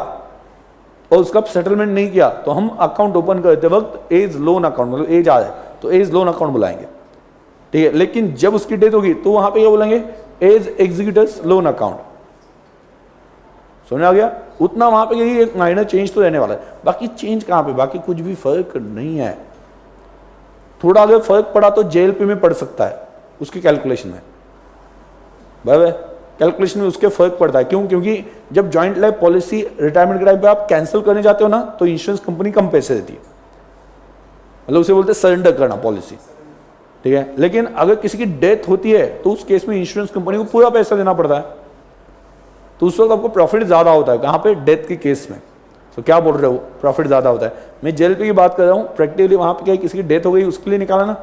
और उसका सेटलमेंट नहीं किया तो हम अकाउंट ओपन करते वक्त एज लोन अकाउंट, मतलब एज आ जाए तो एज लोन अकाउंट बुलाएंगे, ठीक है। लेकिन जब उसकी डेथ होगी तो वहां पे क्या बोलेंगे, एज एग्जीक्यूटर्स लोन अकाउंट। समझ आ गया? उतना वहां पे यही एक माइनर चेंज तो रहने वाला है, बाकी चेंज कहां पे, बाकी कुछ भी फर्क नहीं है। थोड़ा अगर फर्क पड़ा तो जेएलपी में पड़ सकता है, उसकी कैलकुलेशन में भाई, कैलकुलेशन में उसके फर्क पड़ता है। क्यों? क्योंकि जब जॉइंट लाइफ पॉलिसी रिटायरमेंट के टाइम पे आप कैंसिल करने जाते हो ना, तो इंश्योरेंस कंपनी कम पैसे देती है, मतलब उसे बोलते हैं सरेंडर करना पॉलिसी, ठीक है। लेकिन अगर किसी की डेथ होती है तो उस केस में इंश्योरेंस कंपनी को पूरा पैसा देना पड़ता है, तो उस वक्त आपको प्रॉफिट ज्यादा होता है। कहां पे? डेथ के केस में। तो क्या बोल रहे हो, प्रॉफिट ज्यादा होता है। मैं जेएलपी की बात कर रहा हूँ, प्रैक्टिकली वहां पे क्या किसी की डेथ हो गई उसके लिए निकाला ना,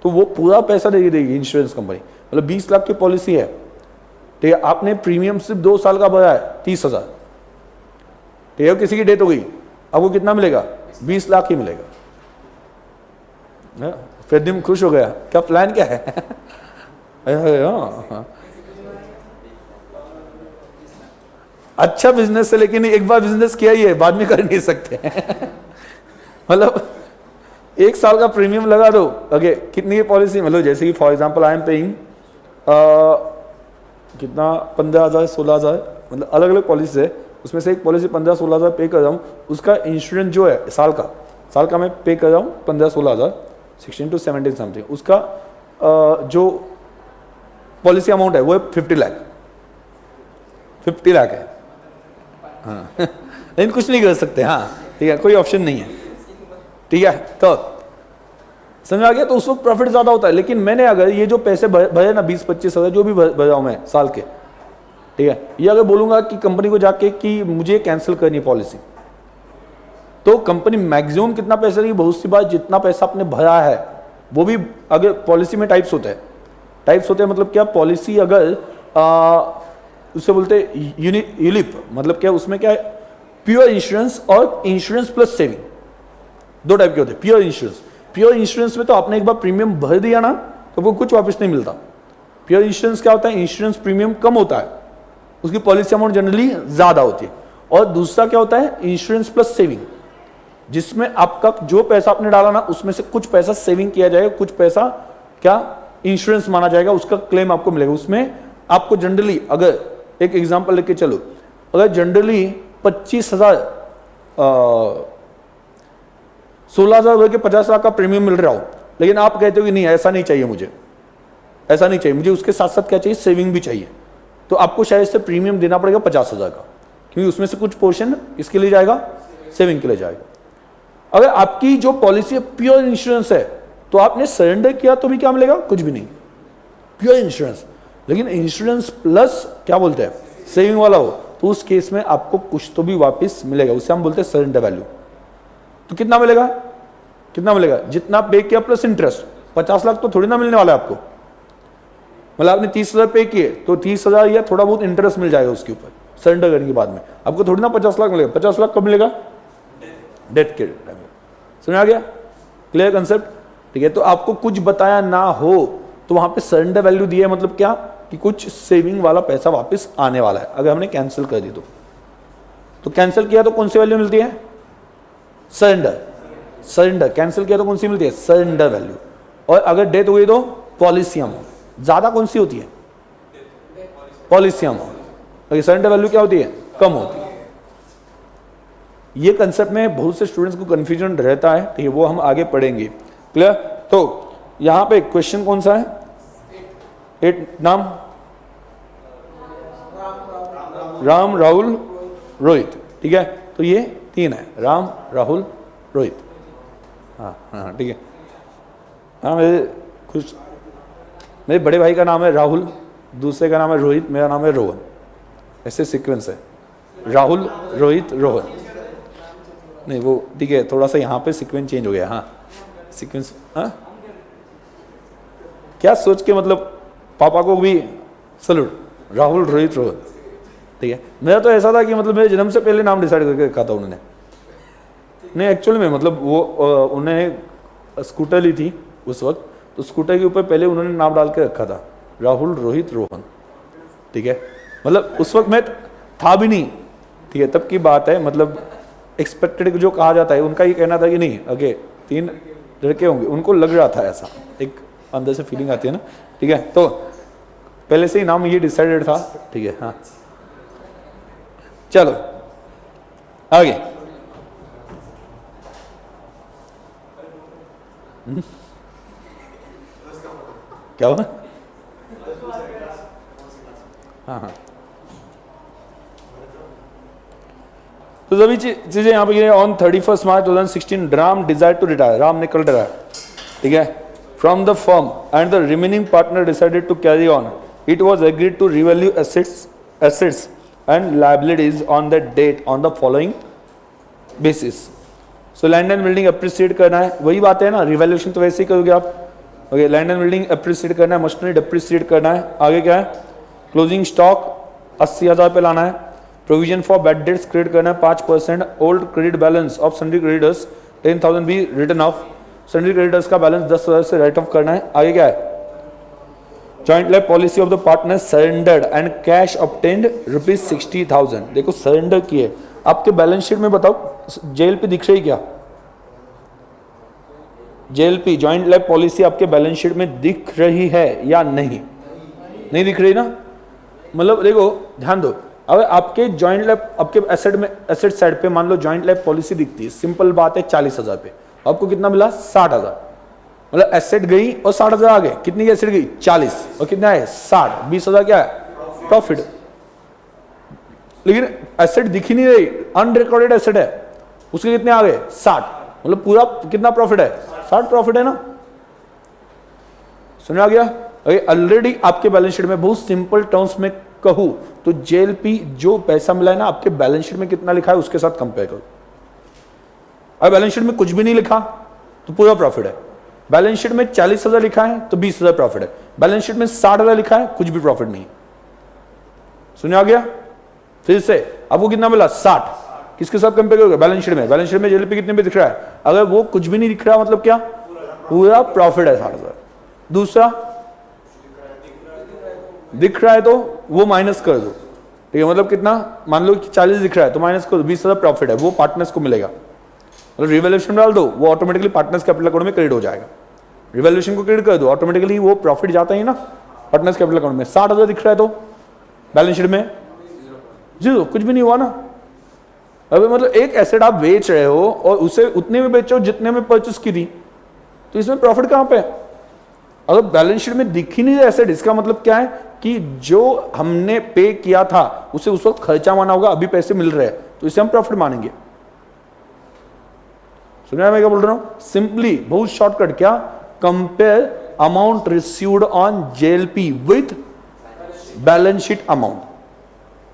तो वो पूरा पैसा देगी इंश्योरेंस कंपनी। मतलब 20 लाख की पॉलिसी है, ठीक है, आपने प्रीमियम सिर्फ 2 साल का भरा है 30,000, ठीक है, किसी की डेथ हो गई, आपको कितना मिलेगा? 20 लाख ही मिलेगा। फिर दिन खुश हो गया, क्या प्लान क्या है? अच्छा बिजनेस है, लेकिन एक बार बिजनेस किया ही है, बाद में कर नहीं सकते मतलब 1 साल का प्रीमियम लगा दो, ओके, कितनी की पॉलिसी, मतलब जैसे कि for example I am paying कितना 15,000 16,000, मतलब अलग अलग पॉलिसी है, उसमें से एक पॉलिसी 15-16,000 पे कर रहा हूँ, उसका इंश्योरेंस जो है साल का मैं पे कर रहा हूँ 15-16,000, 16 to 17 समथिंग, उसका जो पॉलिसी अमाउंट है वो है 50 लाख है। हाँ लेकिन कुछ नहीं कर सकते, हाँ ठीक है, कोई ऑप्शन नहीं है, ठीक है। तो समझ आ गया? तो उस वक्त प्रॉफिट ज्यादा होता है। लेकिन मैंने अगर ये जो पैसे भरे ना 20-25 हज़ार जो भी भरा हूं मैं साल के, ठीक है, ये अगर बोलूंगा कि कंपनी को जाके कि मुझे कैंसिल करनी है पॉलिसी, तो कंपनी मैक्सिमम कितना पैसा देगी? बहुत सी बात जितना पैसा आपने भरा है, वो भी अगर पॉलिसी में टाइप्स होते हैं मतलब क्या, पॉलिसी अगर उसे बोलते हैं यूलिप, मतलब क्या उसमें क्या है, प्योर इंश्योरेंस और इंश्योरेंस प्लस सेविंग, 2 टाइप के होते हैं। प्योर इंश्योरेंस में तो आपने एक बार प्रीमियम भर दिया ना तो वो कुछ वापस नहीं मिलता। प्योर इंश्योरेंस क्या होता है, इंश्योरेंस प्रीमियम कम होता है, उसकी पॉलिसी अमाउंट जनरली ज्यादा होती है। और दूसरा क्या होता है, इंश्योरेंस प्लस सेविंग, जिसमें आपका जो पैसा आपने डाला ना उसमें से कुछ पैसा सेविंग किया जाएगा, कुछ पैसा क्या इंश्योरेंस माना जाएगा, उसका क्लेम आपको मिलेगा। उसमें आपको जनरली, अगर एक एग्जांपल लेके चलो, अगर जनरली 25,000 16,000 रुपए के 50 लाख का प्रीमियम मिल रहा हो, लेकिन आप कहते हो कि नहीं ऐसा नहीं चाहिए मुझे, ऐसा नहीं चाहिए मुझे, उसके साथ साथ क्या चाहिए, सेविंग भी चाहिए, तो आपको शायद से प्रीमियम देना पड़ेगा 50,000 का, क्योंकि उसमें से कुछ पोर्शन किसके लिए जाएगा, सेविंग के लिए जाएगा। अगर आपकी जो पॉलिसी प्योर इंश्योरेंस है तो आपने सरेंडर किया तो भी क्या मिलेगा, कुछ भी नहीं, प्योर इंश्योरेंस। लेकिन इंश्योरेंस प्लस क्या बोलते हैं, सेविंग वाला हो, तो उस केस में आपको कुछ तो भी वापस मिलेगा, उसे हम बोलते हैं सरेंडर वैल्यू। तो कितना मिलेगा, कितना मिलेगा, जितना पे किया प्लस इंटरेस्ट। 50 लाख तो थोड़ी ना मिलने वाला है आपको, मतलब आपने 30,000 पे किए तो 30,000 या थोड़ा बहुत इंटरेस्ट मिल जाएगा उसके ऊपर सरेंडर करने के बाद में, आपको थोड़ी ना 50 लाख मिलेगा। 50 लाख कब मिलेगा, डेथ के टाइम में। समझ आ गया, क्लियर कंसेप्ट, ठीक है। तो आपको कुछ बताया ना हो तो वहां पे सरेंडर वैल्यू दिया है, मतलब क्या कि कुछ सेविंग वाला पैसा वापस आने वाला है। अगर हमने कैंसिल कर दी तो कैंसिल किया तो कौन सी वैल्यू मिलती है, सरेंडर, सरेंडर कैंसिल किया तो कौन सी मिलती है, सरेंडर वैल्यू। और अगर डेथ हुई तो पॉलिसी अमाउंट। ज्यादा कौन सी होती है, पॉलिसी अमाउंट। सरेंडर वैल्यू क्या होती है, कम होती है। ये कंसेप्ट में बहुत से स्टूडेंट्स को कंफ्यूजन रहता है, ठीक है, वो हम आगे पढ़ेंगे, क्लियर। तो यहां पे क्वेश्चन कौन सा है, 8 नाम, राम राहुल रोहित, ठीक है। तो ये 3 है, राम राहुल रोहित, हाँ हाँ ठीक है। हाँ मेरे बड़े भाई का नाम है राहुल, दूसरे का नाम है रोहित, मेरा नाम है रोहन, ऐसे सीक्वेंस है, राहुल रोहित रोहन। नहीं वो ठीक है, थोड़ा सा यहाँ पे सीक्वेंस चेंज हो गया, हाँ सीक्वेंस, हाँ क्या सोच के, मतलब पापा को भी सलूट, राहुल रोहित रोहन, ठीक है। मेरा तो ऐसा था कि मतलब मेरे जन्म से पहले नाम डिसाइड करके रखा था उन्होंने, नहीं एक्चुअली में मतलब वो उन्हें स्कूटर ली थी उस वक्त, तो स्कूटर के ऊपर पहले उन्होंने नाम डाल के रखा था, राहुल रोहित रोहन, ठीक है। मतलब उस वक्त मैं था भी नहीं, ठीक है, तब की बात है, मतलब एक्सपेक्टेड जो कहा जाता है, उनका ये कहना था कि नहीं आगे 3 लड़के होंगे, उनको लग रहा था ऐसा, एक अंदर से फीलिंग आती है ना, ठीक है। तो पहले से ही नाम ये डिसाइडेड था, ठीक है। हाँ चलो आगे, क्या हुआ, हाँ हाँ, तो सभी चीजें यहाँ पे on 31 March 2016 Ram desire to retire, Ram निकल रहा है, ठीक है, from the firm and the remaining partner decided to carry on, it was agreed to revalue assets and liabilities on the date on the following basis. So land and building appreciate करना है, वही बात है ना, revaluation तो वैसे ही करोगे आप, okay. Land and building appreciate करना है, मशीनरी डिप्रिसिएट करना है, आगे क्या है, क्लोजिंग स्टॉक 80,000 पे लाना है, provision for bad debts create करना है 5%, old credit balance of sundry creditors 10,000 be written off, sundry creditors का बैलेंस 10,000 से राइट ऑफ करना है, आगे क्या है, joint life policy of the partner surrendered and cash obtained ₹60,000। देखो सरेंडर किए, आपके बैलेंस शीट में बताओ जेएलपी दिख रही क्या, जेएलपी जॉइंट लाइफ पॉलिसी आपके बैलेंस शीट में दिख रही है या नहीं, नहीं दिख रही ना, मतलब देखो ध्यान दो, अगर आपके जॉइंट लाइफ आपके एसेट में, एसेट साइड पे मान लो जॉइंट लाइफ पॉलिसी दिखती है, सिंपल बात है 40,000 पे, आपको कितना मिला 60,000, मतलब एसेट गई और 60,000 आ गए, कितनी की एसेट गई 40 और कितना है 60, 20,000 क्या है प्रॉफिट। लेकिन एसेट दिख ही नहीं रही, अनरिकॉर्डेड एसेट है, उसके कितने आ गए 60, मतलब पूरा कितना प्रॉफिट है 60 प्रॉफिट है ना, सुना गया। ऑलरेडी आपके बैलेंस शीट में बहुत सिंपल टर्म्स में कहूं तो जेएलपी जो पैसा मिला है ना आपके बैलेंस शीट में कितना लिखा है उसके साथ कंपेयर करो। अब बैलेंस शीट में कुछ भी नहीं लिखा तो पूरा प्रॉफिट है, बैलेंस शीट में 40,000 लिखा है तो 20,000 प्रॉफिट है, बैलेंस शीट में 60,000 लिखा है कुछ भी प्रॉफिट नहीं। सुना गया, फिर से आपको कितना मिला 60, किसके साथ कंपेयर करोगे बैलेंस शीट में, बैलेंस शीट में जेएलपी कितने पे दिख रहा है, अगर वो कुछ भी नहीं दिख रहा मतलब क्या पूरा प्रॉफिट है 60,000। दूसरा दिख रहा है तो वो माइनस कर दो, ठीक है, मतलब कितना मान लो कि 40 दिख रहा है तो माइनस कर दो, 20,000 प्रॉफिट है वो पार्टनर्स को मिलेगा। मतलब रिवैल्यूएशन डाल दो, वो ऑटोमेटिकली पार्टनर्स कैपिटल अकाउंट में क्रेडिट हो जाएगा। रिवैल्यूएशन को क्रेडिट कर दो, ऑटोमेटिकली वो प्रॉफिट जाता ही ना पार्टनर्स कैपिटल अकाउंट में। 60,000 दिख रहा है तो बैलेंस शीट में जीरो, कुछ भी नहीं हुआ ना। अभी मतलब एक एसेट आप बेच रहे हो और उसे उतने में बेचो जितने में परचेस की थी, तो इसमें प्रॉफिट कहां पे है? अगर बैलेंस शीट में दिख ही नहीं एसेट, इसका मतलब क्या है कि जो हमने पे किया था उसे उस वक्त खर्चा माना होगा, अभी पैसे मिल रहे हैं तो इसे हम प्रॉफिट मानेंगे। सुना मैं क्या बोल रहा हूं? सिंपली बहुत शॉर्टकट, क्या? Compare amount received on JLP with balance sheet amount,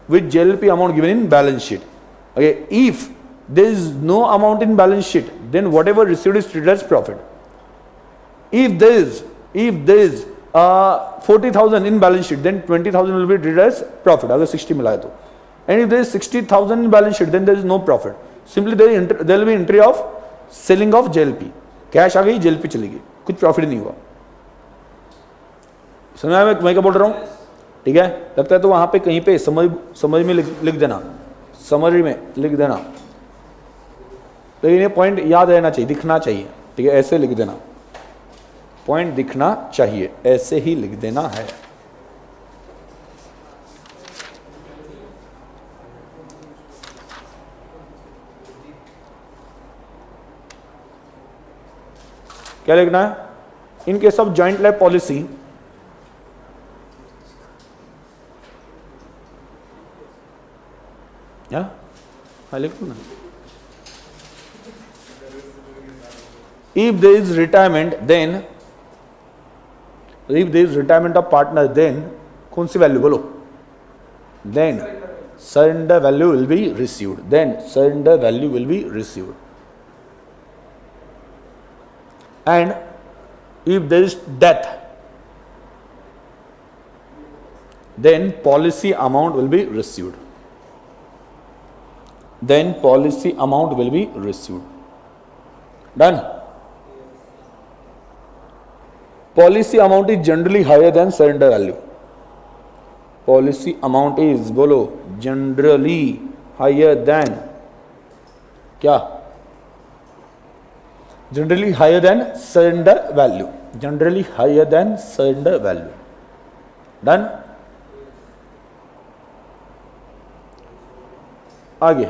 with JLP amount given in balance sheet. Okay, if there is no amount in balance sheet, then whatever received is treated as profit. If there is 40,000 in balance sheet, then 20,000 will be treated as profit. अगर 60 मिला है तो, and if there is 60,000 in balance sheet, then there is no profit. Simply there will be entry of selling of JLP. Cash आ गई, JLP चली गई, कुछ profit नहीं हुआ। समझ में मैं क्या बोल रहा हूँ? ठीक है, लगता है तो वहां पे कहीं पे समझ में लिख देना, समरी में लिख देना, लेकिन ये पॉइंट याद रहना चाहिए, दिखना चाहिए। ठीक है, ऐसे लिख देना, पॉइंट दिखना चाहिए, ऐसे ही लिख देना है। क्या लिखना है? In case of joint life policy, लिखो ना, if there is retirement then, if there is retirement of partner, then कौन सी वैल्यू बोलो? then surrender value will be received, then surrender value will be received, and if there is death, then policy amount will be received, then policy amount will be received. Done. Policy amount is generally higher than surrender value. Policy amount is, बोलो, generally higher than, क्या? Generally higher than surrender value. Generally higher than surrender value. Done. आगे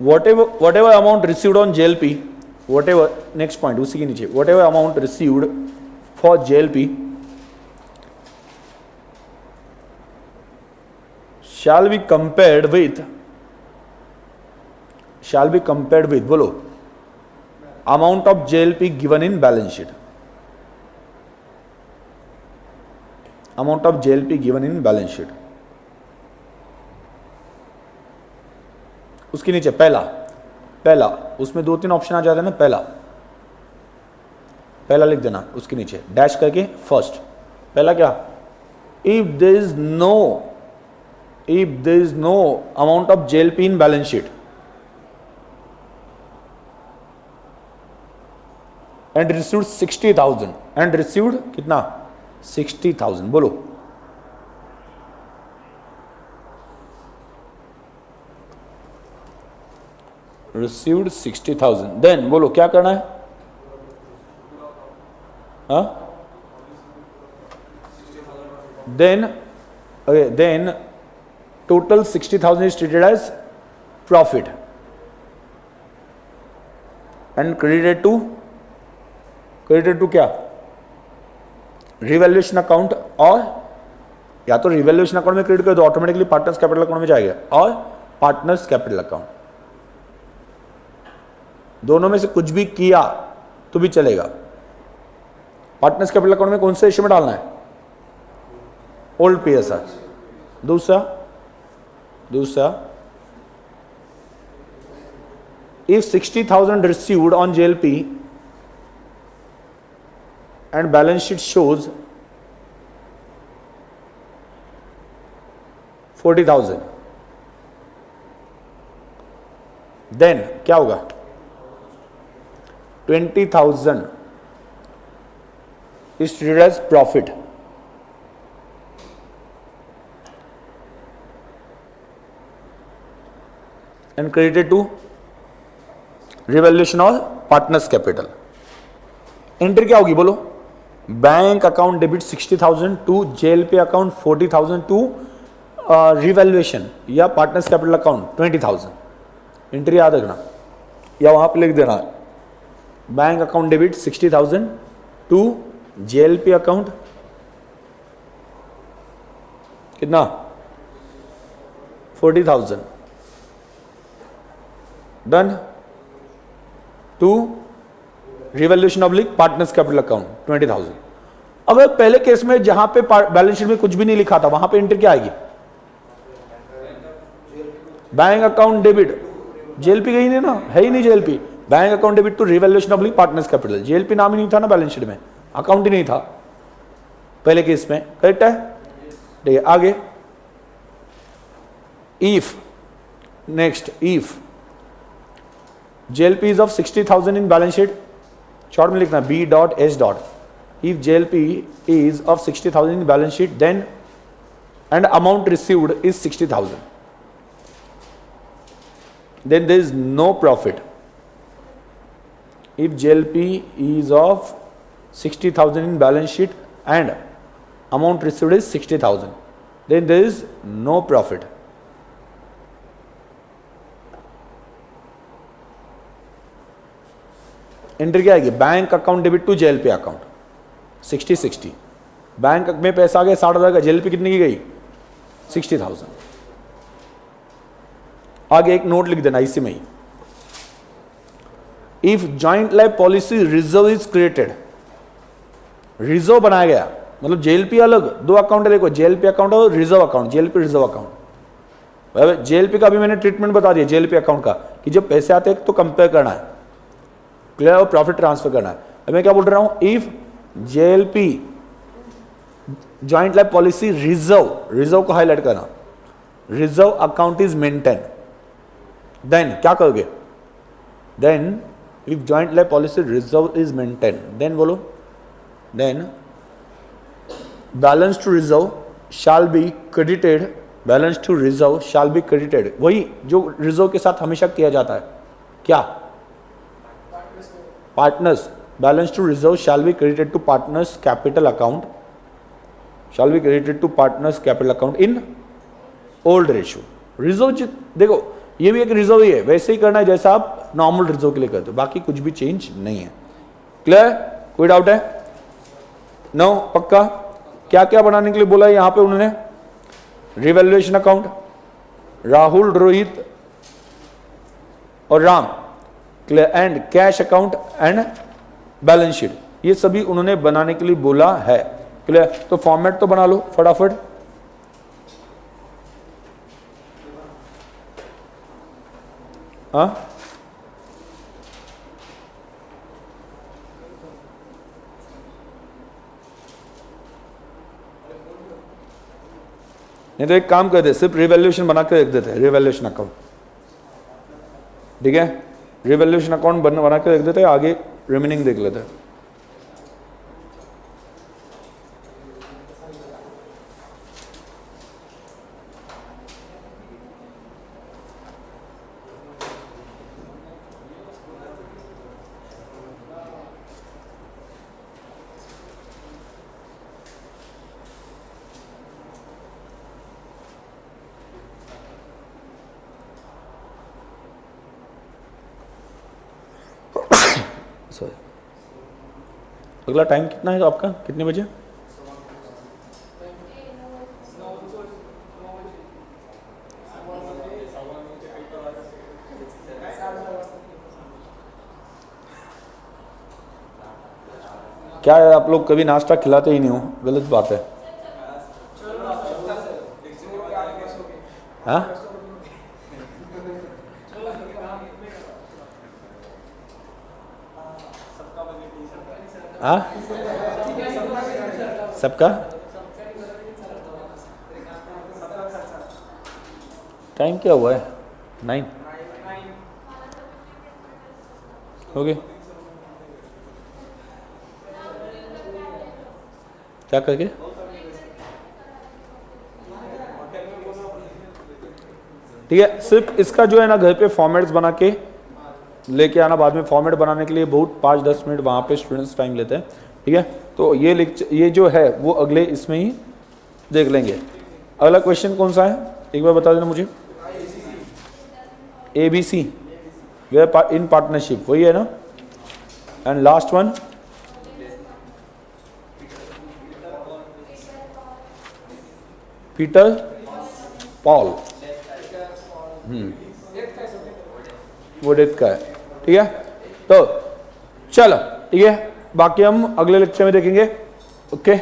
whatever amount received on JLP, whatever, next point उसी के नीचे, whatever amount received for JLP shall be compared with बोलो, amount of JLP given in balance sheet, amount of JLP given in balance sheet। उसके नीचे पहला उसमें 2-3 option आ जाते हैं ना, पहला लिख देना, उसके नीचे डैश करके फर्स्ट। पहला क्या? If there is no amount of JLP in balance sheet and received 60,000, and received कितना? 60,000, बोलो। रिसीव्ड 60,000, देन बोलो क्या करना है? Then total 60,000 is treated as profit and credited to क्या? रिवैल्यूएशन अकाउंट, और या तो रिवैल्यूएशन अकाउंट में क्रेडिट कर दो, ऑटोमेटिकली पार्टनर्स कैपिटल अकाउंट में जाएगा, और पार्टनर्स कैपिटल अकाउंट, दोनों में से कुछ भी किया तो भी चलेगा। पार्टनर्स कैपिटल अकाउंट में कौन से रेशियो में डालना है? Old PSR। दूसरा if 60,000 received on JLP and balance sheet shows 40,000, then क्या होगा? 20,000 is treated as profit, and credited to revaluation of partners capital. Entry क्या होगी बोलो? Bank account debit 60,000 to JLP account 40,000 to revaluation या partners capital account 20,000। Entry याद रखना या वहां पे लिख देना, bank account debit 60,000 to JLP account कितना 40,000 done to revaluation oblique partners capital account 20,000। अगर पहले केस में जहां पे बैलेंस शीट में कुछ भी नहीं लिखा था वहां पे एंट्री क्या आएगी? बैंक अकाउंट डेबिट, जेएलपी गई नहीं ना, है ही नहीं JLP. Bank account debit to revaluation oblique partners capital, JLP नाम ही नहीं था ना बैलेंस शीट में, अकाउंट ही नहीं था पहले केस में। करेक्ट है? ठीक है, आगे if next if JLP is of 60,000 in balance sheet, short में लिखना B dot S dot, if JLP is of 60,000 in balance sheet then and amount received is 60,000, then there is no profit. If JLP is of 60,000 in balance sheet and amount received is 60,000, then there is no profit. Entry क्या आएगी? Bank account debit to JLP account 60 bank में पैसा आ गया 60,000 का, JLP कितनी की गई? 60,000। आगे एक नोट लिख देना इसी में ही, if joint life policy reserve is created, reserve बनाया गया मतलब जेएलपी अलग, दो अकाउंट है देखो, जेएलपी अकाउंट और reserve account, JLP reserve account. JLP का भी मैंने ट्रीटमेंट बता दिया, जेएलपी अकाउंट का कि जब पैसे आते हैं तो कंपेयर करना है, क्लियर, और प्रॉफिट ट्रांसफर करना है। अब मैं क्या बोल रहा हूं, if JLP joint life policy reserve, reserve को हाईलाइट करना, reserve account is maintain, then क्या करोगे? Then if joint life policy reserve is maintain, then बोलो, then balance to reserve shall be credited, balance to reserve shall be credited, वही जो reserve के साथ हमेशा किया जाता है, क्या? Partners, balance to reserve shall be credited to partners capital account, shall be credited to partners capital account in old ratio. Reserve देखो ये भी एक रिजर्व ही है, वैसे ही करना है जैसा आप नॉर्मल रिजर्व के लिए करते हो, बाकी कुछ भी चेंज नहीं है। क्लियर? कोई डाउट है? नो? पक्का? क्या क्या बनाने के लिए बोला है यहां पे उन्होंने? रिवैल्यूएशन अकाउंट, राहुल, रोहित और Ram, clear, and cash account and balance sheet, ये सभी उन्होंने बनाने के लिए बोला है। क्लियर? तो फॉर्मेट तो बना लो फटाफट। हाँ, नहीं तो एक काम करते, सिर्फ रिवैल्यूएशन बना के रख देते हैं, रिवैल्यूएशन अकाउंट, ठीक है, रिवैल्यूएशन अकाउंट बना के रख देते हैं, आगे रिमेनिंग देख लेते हैं। सॉरी, अगला टाइम कितना है आपका? कितने बजे? क्या है, आप लोग कभी नाश्ता खिलाते ही नहीं हो, गलत बात है। हाँ, हाँ, सबका टाइम क्या हुआ है? 9 हो गए। क्या करके? ठीक है, सिर्फ इसका जो है ना घर पे फॉर्मेट्स बना के लेके आना, बाद में फॉर्मेट बनाने के लिए बहुत 5-10 मिनट वहाँ पे स्टूडेंट्स टाइम लेते हैं। ठीक है, तो ये लेक्चर ये जो है वो अगले इसमें ही देख लेंगे। अगला क्वेश्चन कौन सा है एक बार बता देना मुझे। ABC इन पार्टनरशिप वही है ना। And last one Peter Paul, वो डेथ का है। ठीक है, तो चलो ठीक है, बाकी हम अगले लेक्चर में देखेंगे। ओके।